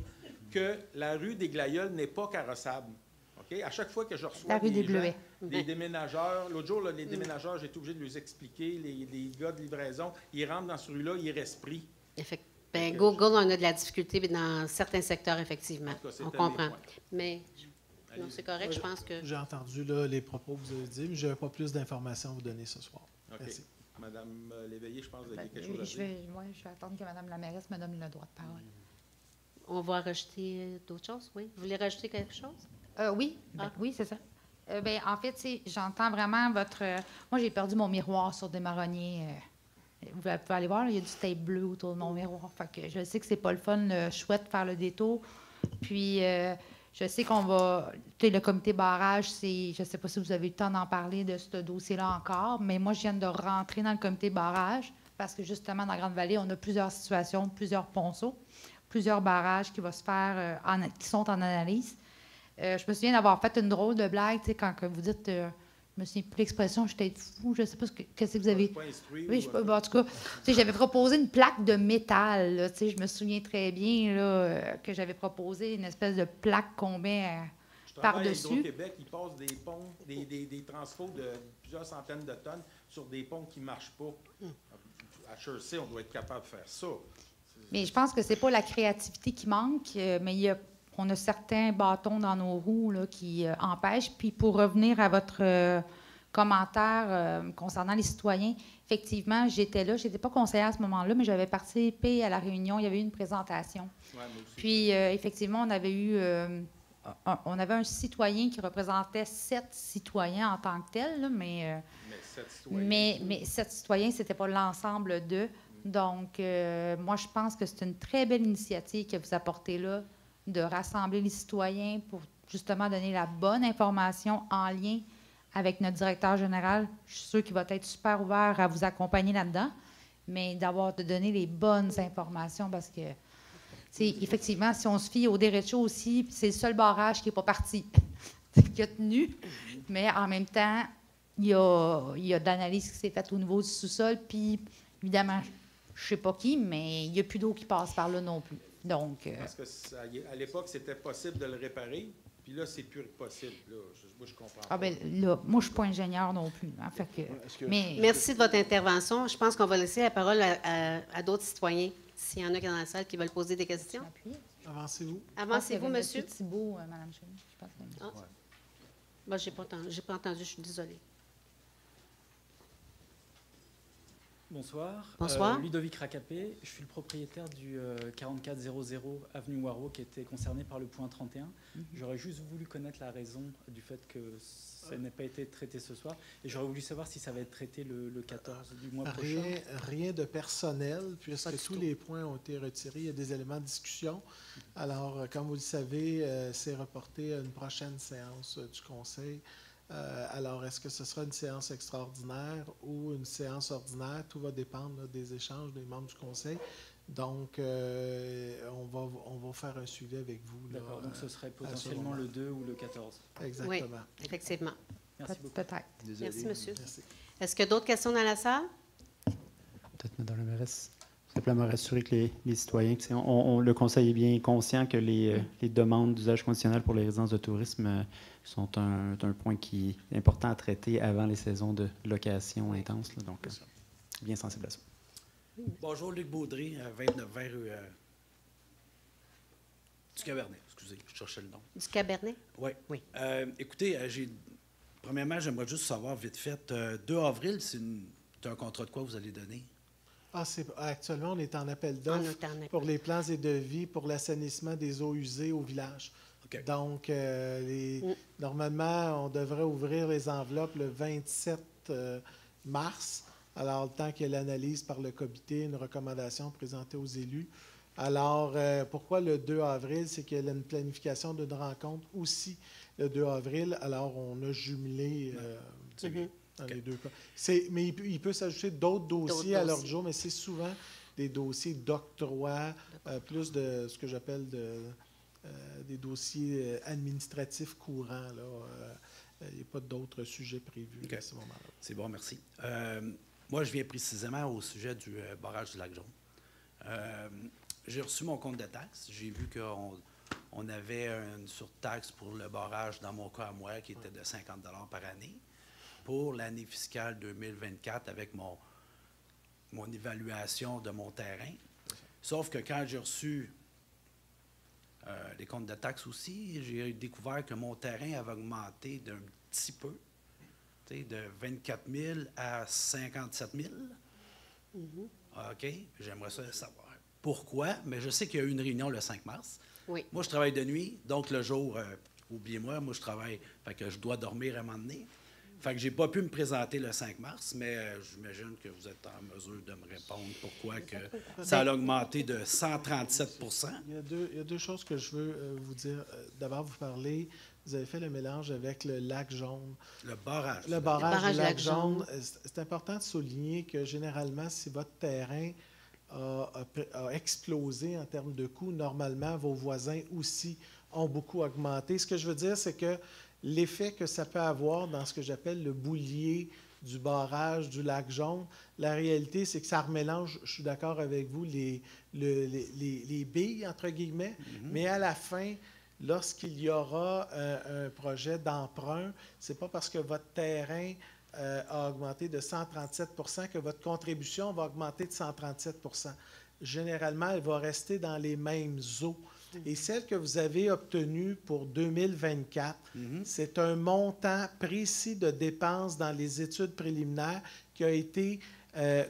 que la rue des glaïeuls n'est pas carrossable. OK? À chaque fois que je reçois des déménageurs, l'autre jour, là, les déménageurs, j'ai été obligé de leur expliquer, les gars de livraison, ils rentrent dans ce rue-là, ils restent pris. Bien, Google, on a de la difficulté dans certains secteurs, effectivement. En tout cas, on comprend. Mais non, c'est correct, je pense que... J'ai entendu là, les propos que vous avez dit, mais je n'avais pas plus d'informations à vous donner ce soir. OK. Merci. Madame Léveillé, je pense que vous avez quelque chose à je dire. vais attendre que Mme la mairesse me donne le droit de parole. On va rajouter d'autres choses, oui? Vous voulez rajouter quelque chose? Oui, oui, c'est ça. En fait, j'entends vraiment votre... moi, j'ai perdu mon miroir sur des marronniers. Vous pouvez aller voir, là, il y a du tape bleu autour de mon miroir. Fait que je sais que c'est pas le fun, chouette, faire le détour. Puis, je sais qu'on va... le comité barrage, je ne sais pas si vous avez eu le temps d'en parler de ce dossier-là encore, mais moi, je viens de rentrer dans le comité barrage parce que, justement, dans la Grande-Vallée, on a plusieurs situations, plusieurs ponceaux, plusieurs barrages qui vont se faire, qui sont en analyse. Je me souviens d'avoir fait une drôle de blague, tu sais, quand vous dites, je me souviens plus l'expression, je suis peut-être fou, je ne sais pas qu'est-ce que vous avez... Oui, en tout cas, tu sais, j'avais proposé une plaque de métal, là, tu sais, je me souviens très bien là, que j'avais proposé une espèce de plaque qu'on met par-dessus. Au Québec, ils passent des ponts, des transfos de plusieurs centaines de tonnes sur des ponts qui ne marchent pas. À HEC, on doit être capable de faire ça. Mais je pense que c'est pas la créativité qui manque, mais on a certains bâtons dans nos roues là, qui empêchent. Puis pour revenir à votre commentaire concernant les citoyens, effectivement, j'étais là. Je n'étais pas conseillère à ce moment-là, mais j'avais participé à la réunion. Il y avait eu une présentation. Ouais, moi aussi. Puis effectivement, on avait un citoyen qui représentait 7 citoyens en tant que tel, là, mais 7 citoyens, ce n'était pas l'ensemble d'eux. Donc, moi, je pense que c'est une très belle initiative que vous apportez là, de rassembler les citoyens pour justement donner la bonne information en lien avec notre directeur général. Je suis sûre qu'il va être super ouvert à vous accompagner là-dedans, mais de donner les bonnes informations parce que, effectivement, si on se fie au derecho aussi, c'est le seul barrage qui n'est pas parti, qui a tenu, mais en même temps, il y a de l'analyse qui s'est faite au niveau du sous-sol, puis évidemment, je ne sais pas qui, mais il n'y a plus d'eau qui passe par là non plus. Donc, parce qu'à l'époque, c'était possible de le réparer, puis là, c'est plus possible. Là, moi, je comprends pas. Ben, là, moi, je ne suis pas ingénieur non plus. Hein, fait que, mais... Merci de votre intervention. Je pense qu'on va laisser la parole à d'autres citoyens, s'il y en a qui sont dans la salle qui veulent poser des questions. Avancez-vous. Avancez-vous, monsieur. Thibault, Mme Chénier, je pense. Ben, je n'ai pas entendu, je suis désolée. Bonsoir. Bonsoir. Ludovic Racapé, je suis le propriétaire du 4400 avenue Waro qui était concerné par le point 31. J'aurais juste voulu connaître la raison du fait que ça n'ait pas été traité ce soir et j'aurais voulu savoir si ça va être traité le 14 du mois prochain. Rien de personnel, puisque tous les points ont été retirés. Il y a des éléments de discussion. Alors, comme vous le savez, c'est reporté à une prochaine séance du Conseil. Alors, est-ce que ce sera une séance extraordinaire ou une séance ordinaire? Tout va dépendre là, des échanges des membres du Conseil. Donc, on va faire un suivi avec vous. D'accord, donc ce serait potentiellement le 2 ou le 14. Exactement. Oui, effectivement. Merci beaucoup. Peut-être. Merci, monsieur. Est-ce qu'il y a d'autres questions dans la salle? Peut-être, Madame la mairesse. Simplement rassurer que les citoyens, le Conseil est bien conscient que les demandes d'usage conditionnel pour les résidences de tourisme sont un point qui est important à traiter avant les saisons de location intense. Là, donc, bien sensible à ça. Bonjour, Luc Baudry, 2920 rue du Cabernet. Excusez, je cherchais le nom. Du Cabernet? Ouais. Oui. Écoutez, premièrement, j'aimerais juste savoir vite fait, 2 avril, c'est un contrat de quoi vous allez donner? Actuellement, on est en appel d'offres pour les plans et devis pour l'assainissement des eaux usées au village. Okay. Donc, normalement, on devrait ouvrir les enveloppes le 27 mars. Alors, le temps qu'il y ait l'analyse par le comité, une recommandation présentée aux élus. Alors, pourquoi le 2 avril? C'est qu'il y a une planification d'une rencontre aussi le 2 avril. Alors, on a jumelé dans les deux cas. Mais il peut s'ajouter d'autres dossiers à l'ordre du jour, mais c'est souvent des dossiers d'octroi, plus de ce que j'appelle des dossiers administratifs courants. Il n'y a pas d'autres sujets prévus à ce moment-là. C'est bon, merci. Moi, je viens précisément au sujet du barrage du Lac-Jaune. J'ai reçu mon compte de taxes. J'ai vu qu'on avait une surtaxe pour le barrage, dans mon cas à moi, qui était de 50 $ par année. Pour l'année fiscale 2024, avec mon évaluation de mon terrain. Sauf que quand j'ai reçu les comptes de taxes aussi, j'ai découvert que mon terrain avait augmenté d'un petit peu, de 24 000 à 57 000. OK, j'aimerais ça savoir. Pourquoi? Mais je sais qu'il y a eu une réunion le 5 mars. Oui. Moi, je travaille de nuit, donc le jour, oubliez-moi, moi, je travaille, fait que je dois dormir à un moment donné. Fait que j'ai pas pu me présenter le 5 mars, mais j'imagine que vous êtes en mesure de me répondre pourquoi que ça a augmenté de 137 %. Il y a deux choses que je veux vous dire. D'abord, vous parlez, vous avez fait le mélange avec le lac Jaune. Le barrage. Le barrage du lac Jaune. C'est important de souligner que généralement, si votre terrain a explosé en termes de coûts, normalement, vos voisins aussi ont beaucoup augmenté. Ce que je veux dire, c'est que l'effet que ça peut avoir dans ce que j'appelle le boulier du barrage du lac Jaune, la réalité, c'est que ça remélange, je suis d'accord avec vous, les billes, entre guillemets, mais à la fin, lorsqu'il y aura un projet d'emprunt, ce n'est pas parce que votre terrain a augmenté de 137 % que votre contribution va augmenter de 137 %. Généralement, elle va rester dans les mêmes eaux. Et celle que vous avez obtenue pour 2024, c'est un montant précis de dépenses dans les études préliminaires qui a été,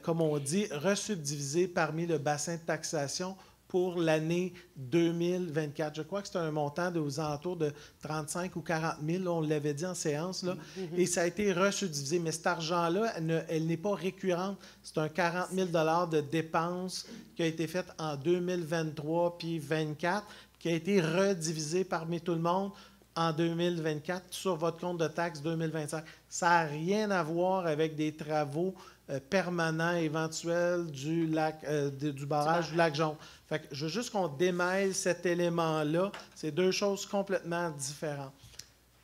comme on dit, resubdivisé parmi le bassin de taxation pour l'année 2024. Je crois que c'est un montant aux alentours de 35 ou 40 000, là, on l'avait dit en séance, là, et ça a été resubdivisé. Mais cet argent-là, elle n'est pas récurrente. C'est un 40 000 $ de dépenses qui a été faite en 2023 puis 2024, qui a été redivisé parmi tout le monde en 2024 sur votre compte de taxes 2025. Ça n'a rien à voir avec des travaux permanents éventuels du barrage du lac Jaune. Fait que je veux juste qu'on démêle cet élément-là. C'est deux choses complètement différentes.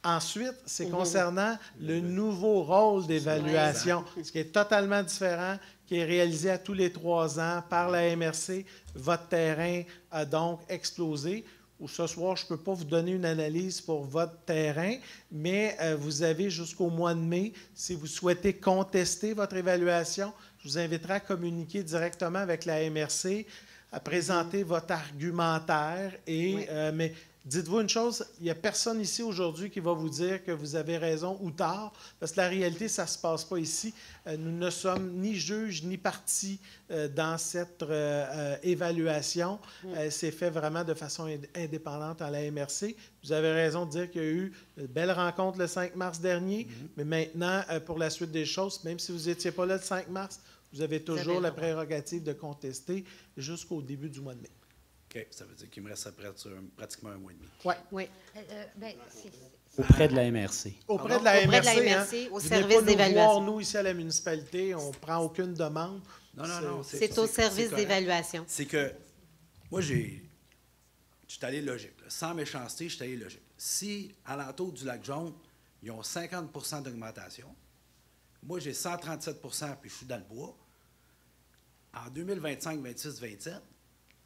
Ensuite, c'est concernant le nouveau rôle d'évaluation, ce qui est totalement différent, qui est réalisé à tous les 3 ans par la MRC. Votre terrain a donc explosé. Ce soir, je ne peux pas vous donner une analyse pour votre terrain, mais vous avez jusqu'au mois de mai. Si vous souhaitez contester votre évaluation, je vous inviterai à communiquer directement avec la MRC, à présenter votre argumentaire. Mais dites-vous une chose, il n'y a personne ici aujourd'hui qui va vous dire que vous avez raison ou tort, parce que la réalité, ça ne se passe pas ici. Nous ne sommes ni juges ni partis dans cette évaluation. C'est fait vraiment de façon indépendante à la MRC. Vous avez raison de dire qu'il y a eu une belle rencontre le 5 mars dernier, mais maintenant, pour la suite des choses, même si vous n'étiez pas là le 5 mars, vous avez toujours la prérogative de contester jusqu'au début du mois de mai. OK. Ça veut dire qu'il me reste pratiquement un mois et demi. Oui. Auprès de la MRC. Auprès de la MRC, au vous service d'évaluation. Nous, ici à la municipalité, on ne prend aucune demande. Non. C'est au service d'évaluation. C'est que moi, je suis allé logique. Là. Sans méchanceté, je suis allé logique. Si, à l'entour du lac Jaune, ils ont 50 % d'augmentation, moi, j'ai 137 % puis je suis dans le bois, en 2025, 26, 27,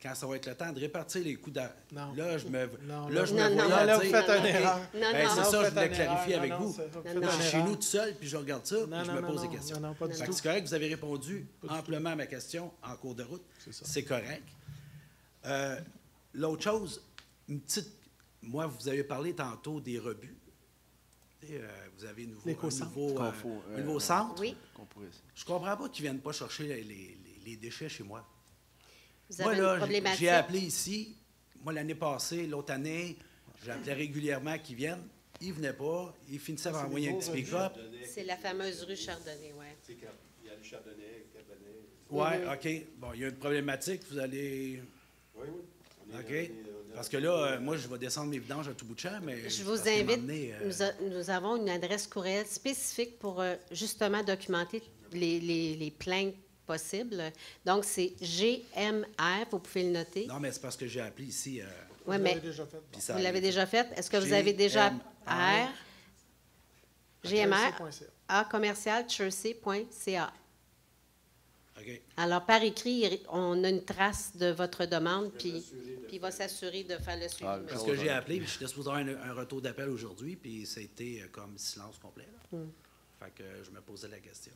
quand ça va être le temps de répartir les coûts d'argent, Non. là, je me Non, là, je me non, vois non, là, dire, vous faites une OK, erreur. Non, ben, non. c'est Non, ça, vous je voulais faites une clarifier erreur. avec Non, vous. vous faites Non, une non. Je suis chez erreur. nous tout seul, puis je regarde ça, puis je me pose des questions. Non, pas du Fait que tout. c'est correct, vous avez répondu amplement à ma question en cours de route. C'est correct. L'autre chose, une petite... Moi, vous avez parlé tantôt des rebuts. Vous avez un nouveau centre. Oui. Je ne comprends pas qu'ils ne viennent pas chercher les déchets chez moi. Vous Moi, avez une là, problématique. j'ai appelé ici. Moi, l'année passée, l'autre année, j'appelais régulièrement qu'ils viennent. Ils ne venaient pas. Ils finissaient par envoyer un petit pick-up. C'est la fameuse rue Chardonnay, oui. Il y a le Chardonnay, le Cabernet. Oui, OK. Bon, il y a une problématique. Vous allez... Oui, oui. OK. Parce que là, moi, je vais descendre mes vidanges à tout bout de champ, mais... Je vous parce qu'à un moment invite, donné, nous avons une adresse courriel spécifique pour justement documenter les plaintes possibles. Donc, c'est GMR, vous pouvez le noter. Non, mais c'est parce que j'ai appelé ici... Oui, Vous mais l'avez déjà fait. puis ça vous l'avez arrive. déjà fait. Est-ce que vous avez déjà GMR. GMR Jersey.ca. à commercial chersey.ca. OK. Alors, par écrit, on a une trace de votre demande, puis il va s'assurer de faire le suivi. Ah, Parce que j'ai appelé, puis j'étais supposé avoir un retour d'appel aujourd'hui, puis ça a été comme silence complet. Là. Fait que je me posais la question.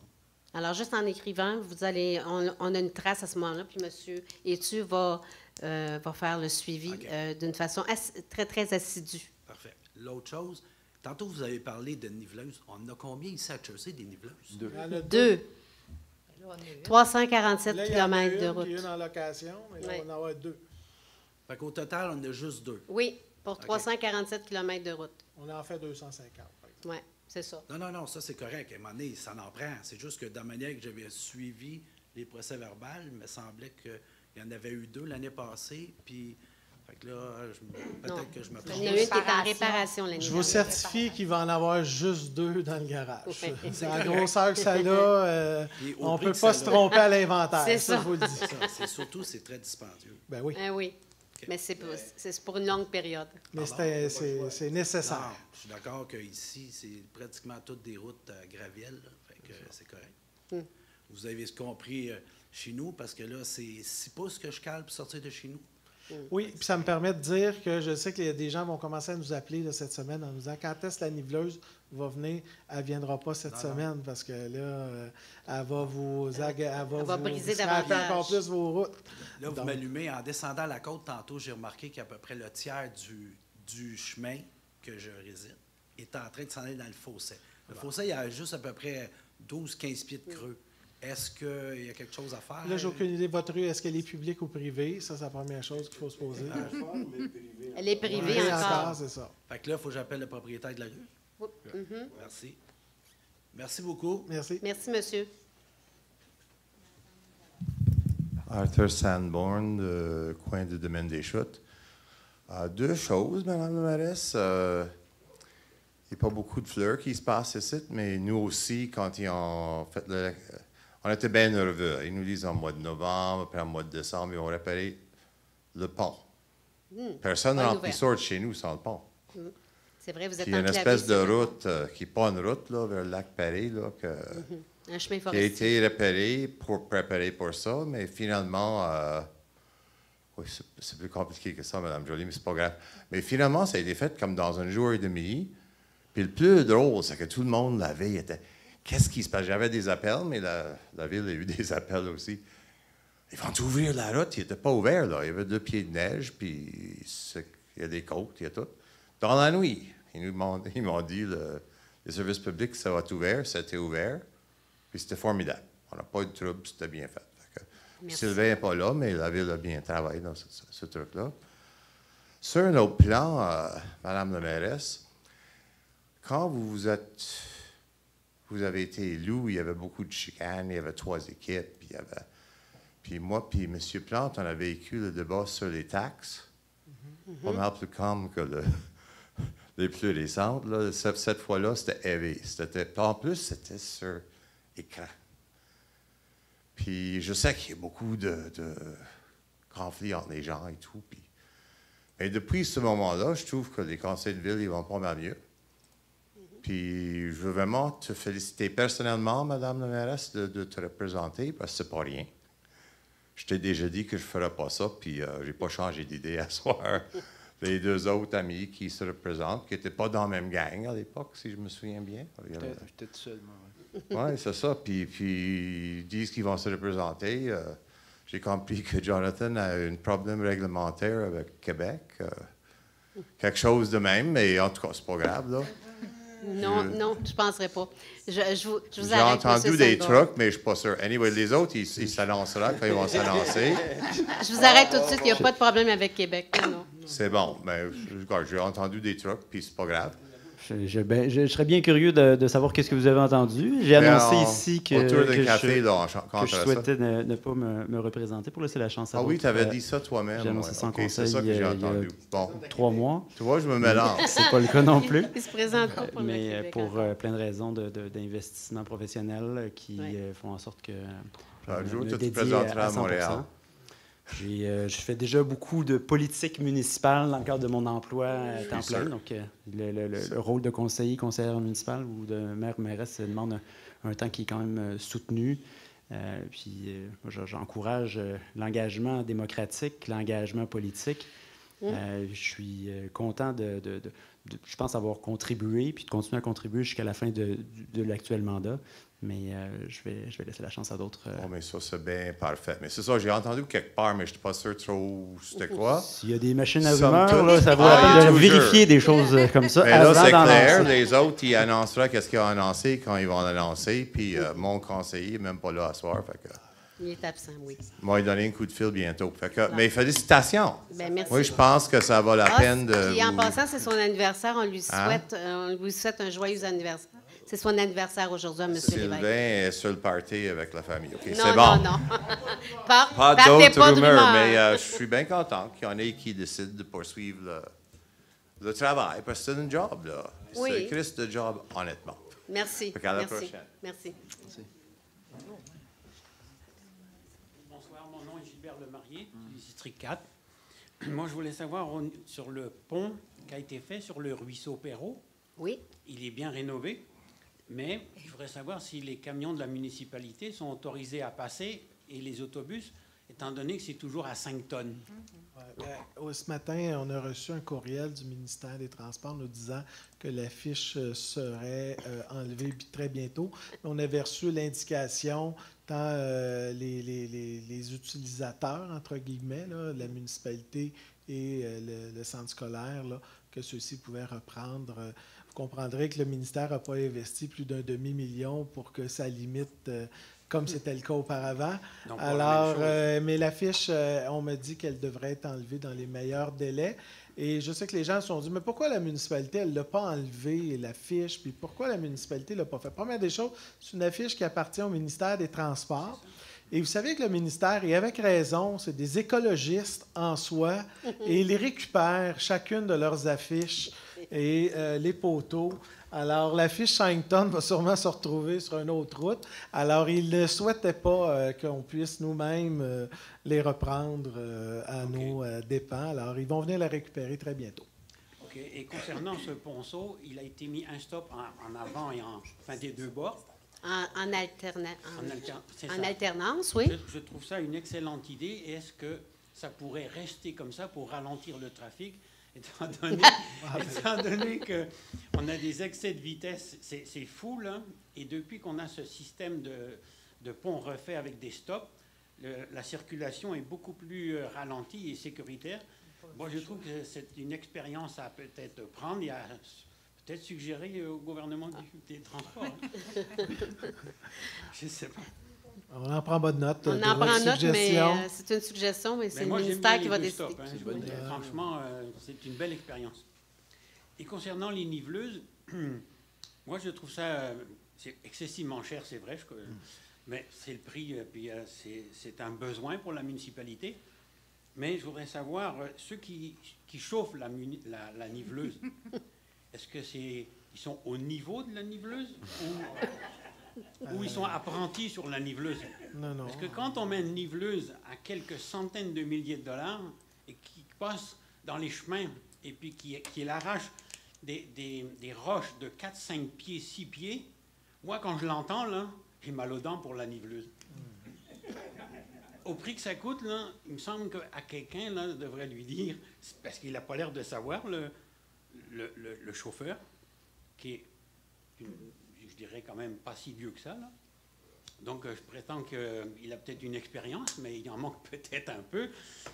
Alors, juste en écrivant, on a une trace à ce moment-là, puis M. Etu va faire le suivi OK. d'une façon très, très assidue. Parfait. L'autre chose, tantôt vous avez parlé de niveleuses. On en a combien ici à Jersey des niveleuses? Il y en a 2. Là, on a eu. 347 Là, il y en a km de une, route. puis une en location, mais là, Oui. on en a deux. Fait qu'au total, on a juste 2. Oui, pour 347 km de route. On en fait 250. par exemple. Oui, c'est ça. Non, ça c'est correct. À un moment donné, ça en prend. C'est juste que dans la manière que j'avais suivi les procès-verbaux, il me semblait qu'il y en avait eu 2 l'année passée, puis... Fait que là, Non. peut-être que je me Il y en trompe. a une qui est en réparation l'année Je vous dernière. certifie qu'il va en avoir juste 2 dans le garage. Oui. C'est la grosseur que ça a. Puis au On ne prix peut que pas ça se a. tromper à l'inventaire. C'est ça, ça. je vous le dis. Ça, c'est surtout, c'est très dispendieux. Ben oui. Ah oui, mais c'est pour une longue période. Mais Ah c'est nécessaire. Non, je suis d'accord qu'ici, c'est pratiquement toutes des routes gravielles, là. Fait que c'est correct. Vous avez compris chez nous, parce que là, c'est 6 pouces que je cale pour sortir de chez nous. Oui, puis ça me permet de dire que je sais que des gens vont commencer à nous appeler là, cette semaine en nous disant quand est-ce que la niveleuse va venir. Elle ne viendra pas cette semaine parce que là, elle va vous briser scraper davantage. encore plus vos routes. Là, vous Donc, m'allumez. En descendant la côte, tantôt, j'ai remarqué qu'à peu près le tiers du chemin que je réside est en train de s'en aller dans le fossé. Le fossé, il y a juste à peu près 12-15 pieds de creux. Est-ce qu'il y a quelque chose à faire? Là, j'ai aucune idée de votre rue. Est-ce qu'elle est publique ou privée? Ça, c'est la première chose qu'il faut se poser. Elle est privée Privée encore. c'est ça. Fait que là, il faut que j'appelle le propriétaire de la rue. Merci. Merci beaucoup. Merci. Merci, monsieur. Arthur Sanborn, coin de Domaine des Chutes. 2 choses, Mme la mairesse. Il n'y a pas beaucoup de fleurs qui se passent ici, mais nous aussi, quand ils ont fait on était bien nerveux. Ils nous disent en mois de novembre, après en mois de décembre, ils vont réparer le pont. Personne ne bonne rentre nouvelle. qui sort de chez nous sans le pont. C'est vrai, vous êtes Puis il y a une enclavé espèce de sur le pont. route qui n'est pas une route là, vers le lac Paris, là, Un chemin qui a forestier. été réparé pour préparer pour ça, mais finalement, oui, c'est plus compliqué que ça, Mme Joly, mais c'est pas grave. Mais finalement, ça a été fait comme dans un jour et demi. Puis le plus drôle, c'est que tout le monde la veille était. Qu'est-ce qui se passe? J'avais des appels, mais la ville a eu des appels aussi. Ils vont ouvrir la route, il n'était pas ouvert, là. Il y avait 2 pieds de neige, puis il y a des côtes, il y a tout. Dans la nuit, ils m'ont dit, les services publics, ça va être ouvert, c'était ouvert. Puis c'était formidable. On n'a pas eu de trouble, c'était bien fait. Sylvain n'est pas là, mais la ville a bien travaillé dans ce truc-là. Sur un autre plan, Mme la mairesse, quand vous avez été élu, il y avait beaucoup de chicanes, il y avait 3 équipes, puis moi puis M. Plante, on a vécu le débat sur les taxes, pas mal plus calme que les plus récentes. Là. Cette fois-là, c'était heavy. En plus, c'était sur écran. Puis je sais qu'il y a beaucoup de conflits entre les gens et tout. Mais depuis ce moment-là, je trouve que les conseils de ville, ils vont pas mal mieux. Puis je veux vraiment te féliciter personnellement, Mme la mairesse, de te représenter, parce que c'est pas rien. je t'ai déjà dit que je ne ferais pas ça, puis j'ai pas changé d'idée à ce soir. Les deux autres amis qui se représentent, qui n'étaient pas dans la même gang à l'époque, si je me souviens bien. J'étais tout seul, moi. Oui, c'est ça. Puis ils disent qu'ils vont se représenter. J'ai compris que Jonathan a un problème réglementaire avec Québec. Quelque chose de même, mais en tout cas, c'est pas grave, là. Non, je ne penserais pas. Je vous J'ai arrête, entendu M. des Sandor. trucs, mais je ne suis pas sûr. Anyway, les autres, ils s'annonceront quand ils vont s'annoncer. Je vous arrête tout de suite. Il n'y a pas de problème avec Québec. Non. C'est bon. Mais j'ai entendu des trucs, puis c'est pas grave. Je serais bien curieux de savoir qu'est-ce que vous avez entendu. J'ai annoncé ici que je souhaitais ne pas me représenter pour laisser la chance à d'autres. Ah oui, tu avais dit ça toi-même. J'ai annoncé ça en conseil c'est ça que j'ai entendu. Bon. 3 mois. Tu vois, je me mélange. C'est pas le cas non plus. Il se présente pas pour le Mais Québec pour encore. plein de raisons d'investissement professionnel qui font en sorte que Un jour, me tu te dédie présenteras à 100%. Montréal. Je fais déjà beaucoup de politique municipale dans le cadre de mon emploi à temps plein. Donc, le rôle de conseillère municipale ou de maire-mairesse, ça demande un temps qui est quand même soutenu. J'encourage l'engagement démocratique, l'engagement politique. Je suis content je pense avoir contribué, puis de continuer à contribuer jusqu'à la fin de l'actuel mandat. Mais je vais laisser la chance à d'autres. Oh, mais ça, c'est bien parfait. Mais c'est ça, j'ai entendu quelque part, mais je n'étais pas sûr trop c'était quoi. S'il y a des machines à Somme rumeurs, toute. là, ça va Ah, de toujours. vérifier des choses comme ça. Mais là, avant c'est d'en clair. lancer. Les autres, ils annonceront qu'est-ce qu'ils ont annoncé quand ils vont l'annoncer. Puis mon conseiller n'est même pas là à soir. Fait que, Il est absent, oui. moi, il donné un coup de fil bientôt. Fait que, mais félicitations. Ben, merci. Oui, je pense que ça vaut la peine de. Puis en vous- passant, c'est son anniversaire. On lui Hein? souhaite un joyeux anniversaire. C'est son anniversaire aujourd'hui, M. Sylvain Lévesque. est sur le party avec la famille. OK, Non, c'est bon. non. Pas Partez d'autres pas de rumeurs, rumeurs. mais je suis bien content qu'il y en ait qui décident de poursuivre le travail, parce que c'est un job, là. Oui. C'est un Christ de job, honnêtement. Merci. Fait qu'à la Merci. prochaine. Merci. Bonsoir, mon nom est Gilbert Lemarié, du district 4. Moi, je voulais savoir sur le pont qui a été fait sur le ruisseau Perrault. Oui. Il est bien rénové, mais je voudrais savoir si les camions de la municipalité sont autorisés à passer et les autobus, étant donné que c'est toujours à 5 tonnes. Ce matin, on a reçu un courriel du ministère des Transports nous disant que l'affiche serait enlevée très bientôt. On avait reçu l'indication, tant les utilisateurs, entre guillemets, là, la municipalité et le centre scolaire, là, que ceux-ci pouvaient reprendre. Vous comprendrez que le ministère n'a pas investi plus d'un demi-million pour que ça limite, comme c'était le cas auparavant. Donc, pas la Alors, même chose. mais l'affiche, on m'a dit qu'elle devrait être enlevée dans les meilleurs délais. Et je sais que les gens se sont dit, mais pourquoi la municipalité, elle ne l'a pas enlevé, l'affiche, puis pourquoi la municipalité ne l'a pas fait? Première des choses, c'est une affiche qui appartient au ministère des Transports. Et vous savez que le ministère, et avec raison, c'est des écologistes en soi, et ils récupèrent chacune de leurs affiches et les poteaux. Alors, l'affiche 5 tonnes va sûrement se retrouver sur une autre route. Alors, ils ne souhaitaient pas qu'on puisse nous-mêmes les reprendre à nos dépens. Alors, ils vont venir la récupérer très bientôt. OK. Et concernant ce ponceau, il a été mis un stop en avant et des deux bords. En alternance. C'est En ça. alternance, oui. Je trouve ça une excellente idée. Et est-ce que ça pourrait rester comme ça pour ralentir le trafic, étant donné qu'on a des excès de vitesse, c'est fou, là. Et depuis qu'on a ce système de pont refait avec des stops, la circulation est beaucoup plus ralentie et sécuritaire. Moi, je trouve que c'est une expérience à peut-être prendre et à peut-être suggérer au gouvernement des transports. Je ne sais pas. On en prend bonne note. On en prend note, mais c'est une suggestion, mais c'est le ministère qui va décider. Franchement, c'est une belle expérience. Et concernant les niveleuses, moi, je trouve ça c'est excessivement cher, c'est vrai, mais c'est le prix, puis c'est un besoin pour la municipalité. Mais je voudrais savoir, ceux qui chauffent la niveleuse, est-ce que ils sont au niveau de la niveleuse ou ils sont apprentis sur la niveleuse? Non. Parce que quand on met une niveleuse à quelques centaines de milliers de dollars et qui passe dans les chemins et puis qui l'arrache des roches de 4, 5 pieds, 6 pieds, moi, quand je l'entends, là, j'ai mal aux dents pour la niveleuse. au prix que ça coûte, là, il me semble qu'à quelqu'un, là, devrait lui dire, parce qu'il n'a pas l'air de savoir, le chauffeur, qui est, je dirais quand même pas si vieux que ça, là. Donc, je prétends qu'il a peut-être une expérience, mais il en manque peut-être un peu.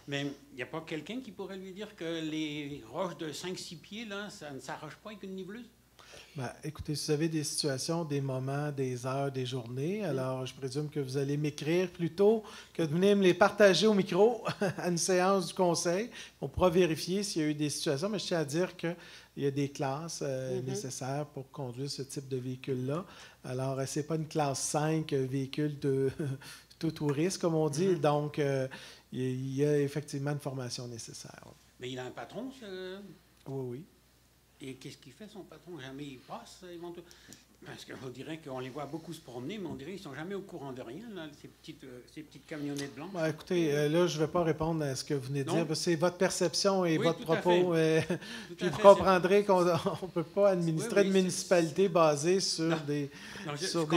Mais il n'y a pas quelqu'un qui pourrait lui dire que les roches de 5-6 pieds, là, ça ne s'arrache pas avec une niveleuse? Ben, écoutez, si vous avez des situations, des moments, des heures, des journées, alors je présume que vous allez m'écrire plutôt que de venir me les partager au micro à une séance du conseil. On pourra vérifier s'il y a eu des situations, mais je tiens à dire qu'il y a des classes nécessaires pour conduire ce type de véhicule-là. Alors, ce n'est pas une classe 5, véhicule de tout risque, comme on dit. Donc, il y a effectivement une formation nécessaire. Mais il a un patron, Oui. Et qu'est-ce qu'il fait, son patron? Jamais il passe, éventuellement? Parce qu'on dirait qu'on les voit beaucoup se promener, mais on dirait qu'ils ne sont jamais au courant de rien, là, ces petites camionnettes blanches. Ben, écoutez, là, je ne vais pas répondre à ce que vous venez de dire. C'est votre perception et votre propos. Puis vous comprendrez qu'on ne peut pas administrer une municipalité basée sur des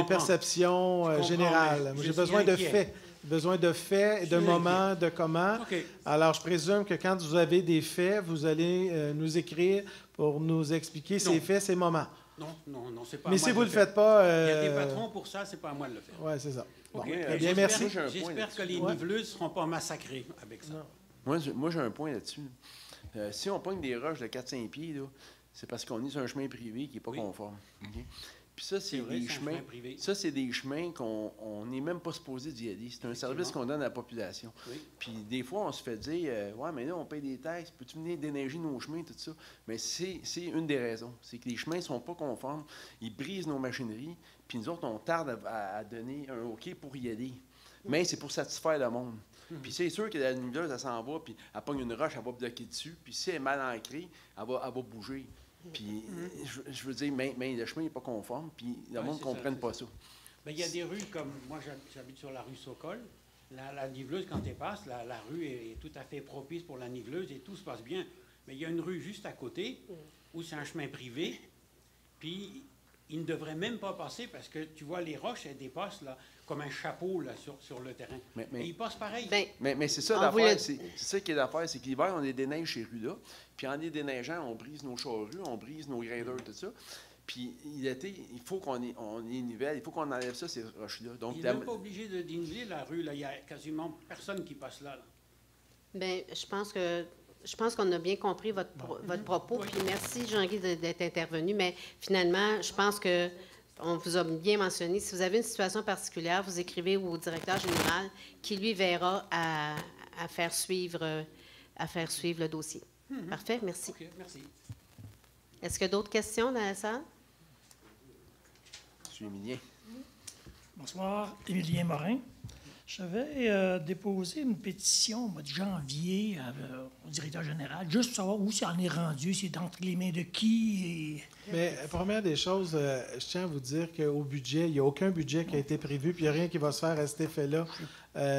perceptions générales. J'ai besoin de faits. Besoin de faits et de moments, de comment. Okay. Alors, je présume que quand vous avez des faits, vous allez nous écrire pour nous expliquer ces faits, ces moments. Non, c'est pas mais si vous ne le faites pas... Il y a des patrons pour ça, c'est pas à moi de le faire. Oui, c'est ça. Bon, okay. Bien, merci. J'espère que les niveleuses ne seront pas massacrées avec ça. Moi, j'ai un point là-dessus. Si on pogne des roches de 4-5 pieds, c'est parce qu'on est sur un chemin privé qui n'est pas conforme. Okay? Puis ça, c'est des chemins. Ça, c'est des chemins qu'on n'est même pas supposé d'y aller. C'est un service qu'on donne à la population. Oui. Puis des fois, on se fait dire ouais, mais là, on paye des taxes, peux-tu venir déneiger nos chemins, tout ça? Mais c'est une des raisons. C'est que les chemins ne sont pas conformes. Ils brisent nos machineries. Puis nous autres, on tarde à donner un OK pour y aller. Mais c'est pour satisfaire le monde. Puis c'est sûr que la niveleuse, elle s'en va, puis elle pogne une roche, elle va bloquer dessus. Puis si elle est mal ancrée, elle va bouger. Puis, je veux dire, mais le chemin n'est pas conforme, puis le monde ne comprenne pas ça. Bien, il y a des rues comme, moi j'habite sur la rue Sokol, la niveleuse, quand elle passe, la rue est tout à fait propice pour la niveleuse et tout se passe bien. Mais il y a une rue juste à côté, où c'est un chemin privé, puis il ne devrait même pas passer parce que tu vois, les roches, elles dépassent là, comme un chapeau là, sur le terrain. Mais ils passent pareil. Mais c'est ça l'affaire. C'est ça qui est l'affaire, c'est que l'hiver, on les déneige ces rues-là. Puis en les déneigeant, on brise nos charrues, on brise nos grinders, tout ça. Puis l'été, il faut qu'on y nivelle, il faut qu'on enlève ça, ces roches-là. Donc, il n'est même pas obligé de déniveler la rue. Là. Il n'y a quasiment personne qui passe là. Bien, je pense qu'on a bien compris votre propos. Puis merci, Jean-Guy, d'être intervenu. Mais finalement, je pense que on vous a bien mentionné, si vous avez une situation particulière, vous écrivez au directeur général qui, lui, verra à faire suivre le dossier. Parfait, merci. OK, merci. Est-ce qu'il y a d'autres questions dans la salle? Je suis Émilien. Bonsoir, Émilien Morin. J'avais déposé une pétition au mois de janvier au directeur général, juste pour savoir où ça en est rendu, c'est entre les mains de qui. Mais première des choses, je tiens à vous dire qu'au budget, il n'y a aucun budget qui a été prévu, puis il n'y a rien qui va se faire à cet effet-là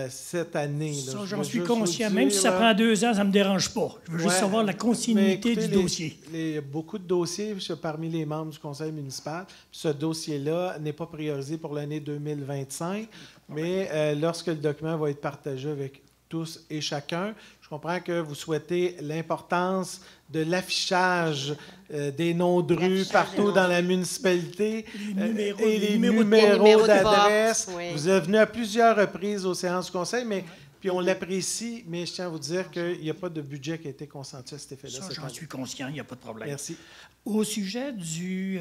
cette année. Là. Ça, j'en suis conscient. Même si ça prend 2 ans, ça ne me dérange pas. Je veux juste savoir la continuité du dossier. Il y a beaucoup de dossiers parmi les membres du conseil municipal. Ce dossier-là n'est pas priorisé pour l'année 2025, mais lorsque le document va être partagé avec tous et chacun, je comprends que vous souhaitez l'importance de l'affichage des noms de rues partout dans la municipalité et les numéros d'adresse. Oui. Vous êtes venu à plusieurs reprises aux séances du conseil, mais puis on l'apprécie, mais je tiens à vous dire qu'il n'y a pas de budget qui a été consenti à cet effet-là. Ça, j'en suis conscient, il n'y a pas de problème. Merci. Au sujet du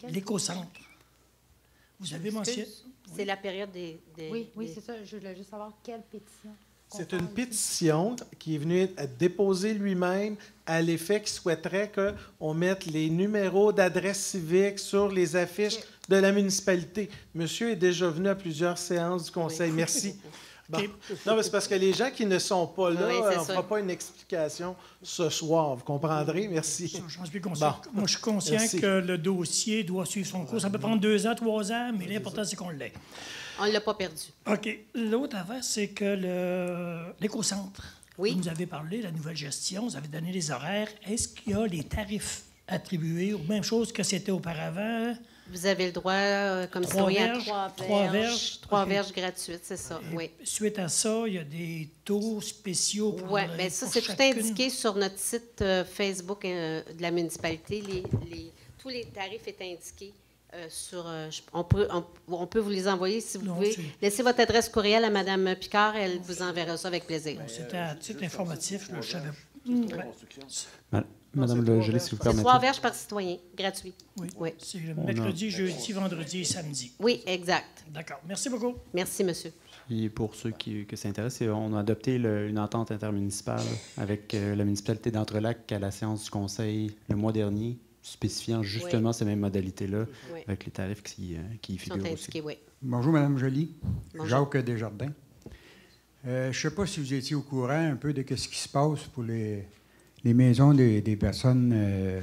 l'éco-centre, vous avez mentionné... C'est la période des... Oui, c'est ça. Je voulais juste savoir quelle pétition. C'est une pétition qui est venue déposer lui-même à l'effet qu'il souhaiterait qu'on mette les numéros d'adresse civique sur les affiches de la municipalité. Monsieur est déjà venu à plusieurs séances du conseil. Oui. Merci. Bon. Non, mais c'est parce que les gens qui ne sont pas là, on ne fera pas une explication ce soir. Vous comprendrez? Merci. J'en suis conscient. Bon. Moi, je suis conscient que le dossier doit suivre son cours. Ça peut prendre 2 ans, 3 ans, mais l'important, c'est qu'on l'ait. On ne l'a pas perdu. OK. L'autre affaire, c'est que l'éco-centre, vous nous avez parlé, la nouvelle gestion, vous avez donné les horaires. Est-ce qu'il y a les tarifs attribué aux mêmes choses que c'était auparavant. Vous avez le droit, comme citoyen, à 3 verges. 3 verges gratuites, c'est ça, oui. Suite à ça, il y a des taux spéciaux pour Oui, bien ça, c'est tout indiqué sur notre site Facebook de la municipalité. Tous les tarifs sont indiqués. On peut vous les envoyer si vous voulez. Laissez votre adresse courriel à Mme Picard, elle vous enverra ça avec plaisir. C'était à titre informatif, je savais. Madame le Gelé, si vous permettez. C'est 3 verges par citoyen, gratuit. Oui. C'est le mercredi, jeudi, vendredi et samedi. Oui, exact. D'accord. Merci beaucoup. Merci, monsieur. Et pour ceux que ça intéresse, on a adopté une entente intermunicipale avec la municipalité d'Entrelacs à la séance du conseil le mois dernier, spécifiant justement ces mêmes modalités-là, avec les tarifs qui y figurent aussi. Oui. Bonjour, Mme Joly. Bonjour. Jacques Desjardins. Je ne sais pas si vous étiez au courant un peu de ce qui se passe pour les maisons des personnes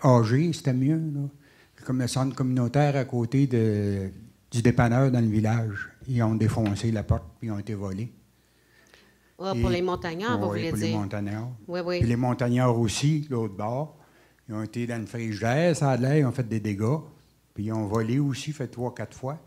âgées, c'était mieux, là. Comme le centre communautaire à côté du dépanneur dans le village. Ils ont défoncé la porte puis ils ont été volés. Ah, pour les montagnards, vous voulez dire? Oui, pour les montagnards. Oui, oui. Puis les montagnards aussi, de l'autre bord. Ils ont été dans une frigidaire, ça a l'air, ils ont fait des dégâts. Puis ils ont volé aussi, fait 3-4 fois.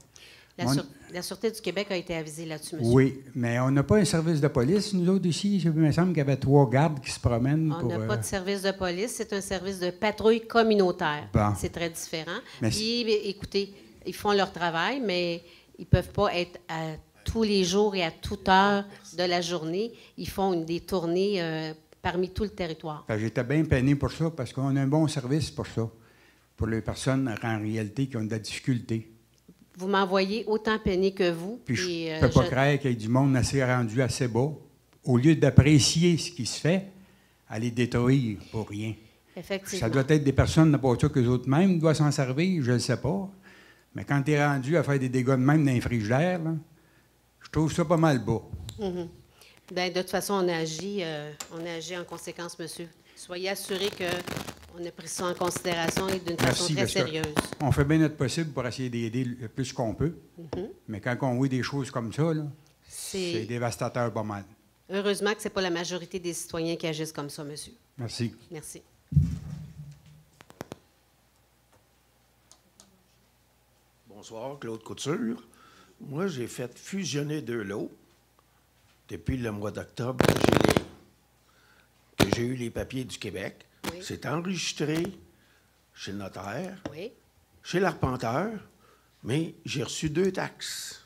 La Sûreté du Québec a été avisée là-dessus, monsieur. Oui, mais on n'a pas un service de police, nous autres, ici. Il me semble qu'il y avait 3 gardes qui se promènent. On n'a pas de service de police, c'est un service de patrouille communautaire. Bon. C'est très différent. Mais puis, écoutez, ils font leur travail, mais ils ne peuvent pas être à tous les jours et à toute heure de la journée. Ils font des tournées parmi tout le territoire. J'étais bien peiné pour ça, parce qu'on a un bon service pour ça, pour les personnes, en réalité, qui ont de la difficulté. Vous m'envoyez autant peiné que vous. Puis je ne peux pas croire qu'il y ait du monde assez rendu assez bas. Au lieu d'apprécier ce qui se fait, aller détruire pour rien. Effectivement. Ça doit être des personnes, n'a pas ça qu'eux autres mêmes doivent s'en servir, je ne le sais pas. Mais quand tu es rendu à faire des dégâts de même dans les frigidaires, là, je trouve ça pas mal bas. Mm-hmm. Bien, de toute façon, on a agi en conséquence, monsieur. Soyez assurés qu'on a pris ça en considération et d'une façon très sérieuse. On fait bien notre possible pour essayer d'aider le plus qu'on peut. Mm-hmm. Mais quand on voit des choses comme ça, là, c'est dévastateur pas mal. Heureusement que ce n'est pas la majorité des citoyens qui agissent comme ça, monsieur. Merci. Merci. Bonsoir, Claude Couture. Moi, j'ai fait fusionner 2 lots depuis le mois d'octobre que j'ai eu les papiers du Québec. Oui. C'est enregistré chez le notaire, chez l'arpenteur, mais j'ai reçu 2 taxes.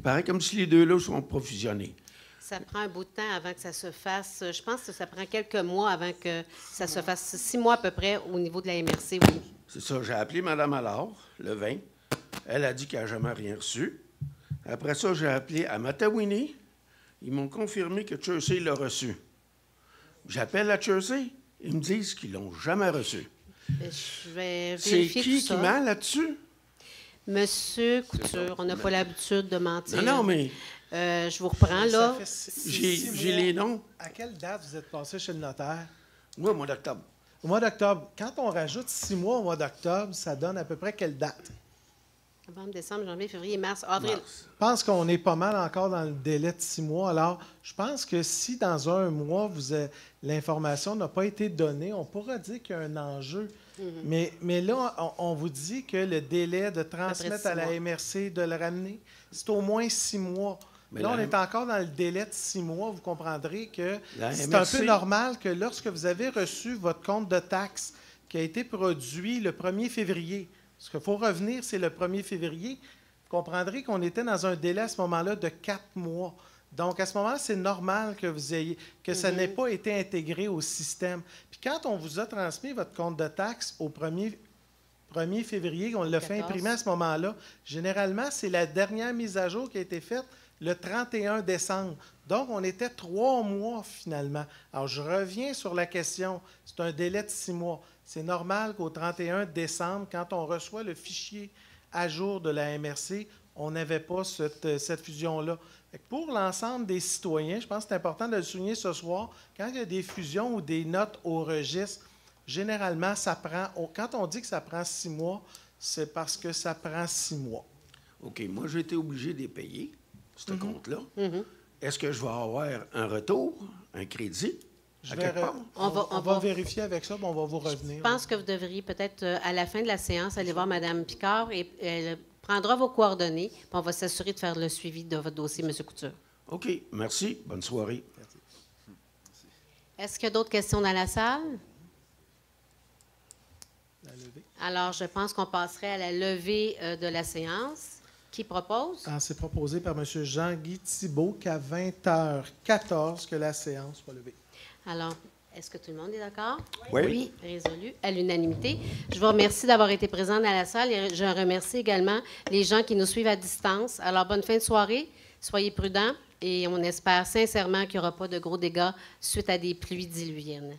Pareil comme si les 2 lots sont pas fusionnés. Ça prend un bout de temps avant que ça se fasse. Je pense que ça prend quelques mois avant que ça se fasse. 6 mois à peu près au niveau de la MRC, oui. C'est ça. J'ai appelé Mme Allard, le 20. Elle a dit qu'elle n'a jamais rien reçu. Après ça, j'ai appelé à Matawini. Ils m'ont confirmé que Chersey l'a reçu. J'appelle à Chersey. Ils me disent qu'ils ne l'ont jamais reçu. Je vais vérifier C'est tout ça. qui ment là-dessus? Monsieur Couture, on n'a pas l'habitude de mentir. Non, mais... je vous reprends, là. J'ai les noms. À quelle date vous êtes passé chez le notaire? Moi, au mois d'octobre. Au mois d'octobre. Quand on rajoute 6 mois au mois d'octobre, ça donne à peu près quelle date? Novembre, décembre, janvier, février, mars, avril. Je pense qu'on est pas mal encore dans le délai de 6 mois. Alors, je pense que si dans un mois, l'information n'a pas été donnée, on pourra dire qu'il y a un enjeu. Mm-hmm. Mais là, on vous dit que le délai de transmettre à la MRC, de le ramener, c'est au moins 6 mois. Mais là, on est encore dans le délai de 6 mois. Vous comprendrez que c'est un peu normal que lorsque vous avez reçu votre compte de taxes qui a été produit le 1er février, parce qu'il faut revenir, c'est le 1er février, vous comprendrez qu'on était dans un délai à ce moment-là de 4 mois. Donc, à ce moment-là, c'est normal que ça n'ait pas été intégré au système. Puis quand on vous a transmis votre compte de taxes au 1er février, on l'a fait imprimer à ce moment-là, généralement, c'est la dernière mise à jour qui a été faite le 31 décembre. Donc, on était 3 mois finalement. Alors, je reviens sur la question. C'est un délai de 6 mois. C'est normal qu'au 31 décembre, quand on reçoit le fichier à jour de la MRC, on n'avait pas cette fusion-là. Pour l'ensemble des citoyens, je pense que c'est important de le souligner ce soir, quand il y a des fusions ou des notes au registre, généralement, ça prend, quand on dit que ça prend 6 mois, c'est parce que ça prend 6 mois. OK. Moi, j'ai été obligé de les payer, ce compte-là. Est-ce que je vais avoir un retour, un crédit? On va vérifier avec ça, puis on va vous revenir. Je pense que vous devriez peut-être, à la fin de la séance, aller voir Mme Picard et elle prendra vos coordonnées, puis on va s'assurer de faire le suivi de votre dossier, M. Couture. OK, merci. Bonne soirée. Merci. Est-ce qu'il y a d'autres questions dans la salle? La levée. Alors, je pense qu'on passerait à la levée de la séance. Qui propose? C'est proposé par M. Jean-Guy Thibault qu'à 20h14 que la séance soit levée. Alors, est-ce que tout le monde est d'accord? Oui. Résolu à l'unanimité. Je vous remercie d'avoir été présent dans la salle et je remercie également les gens qui nous suivent à distance. Alors, bonne fin de soirée. Soyez prudents et on espère sincèrement qu'il n'y aura pas de gros dégâts suite à des pluies diluviennes.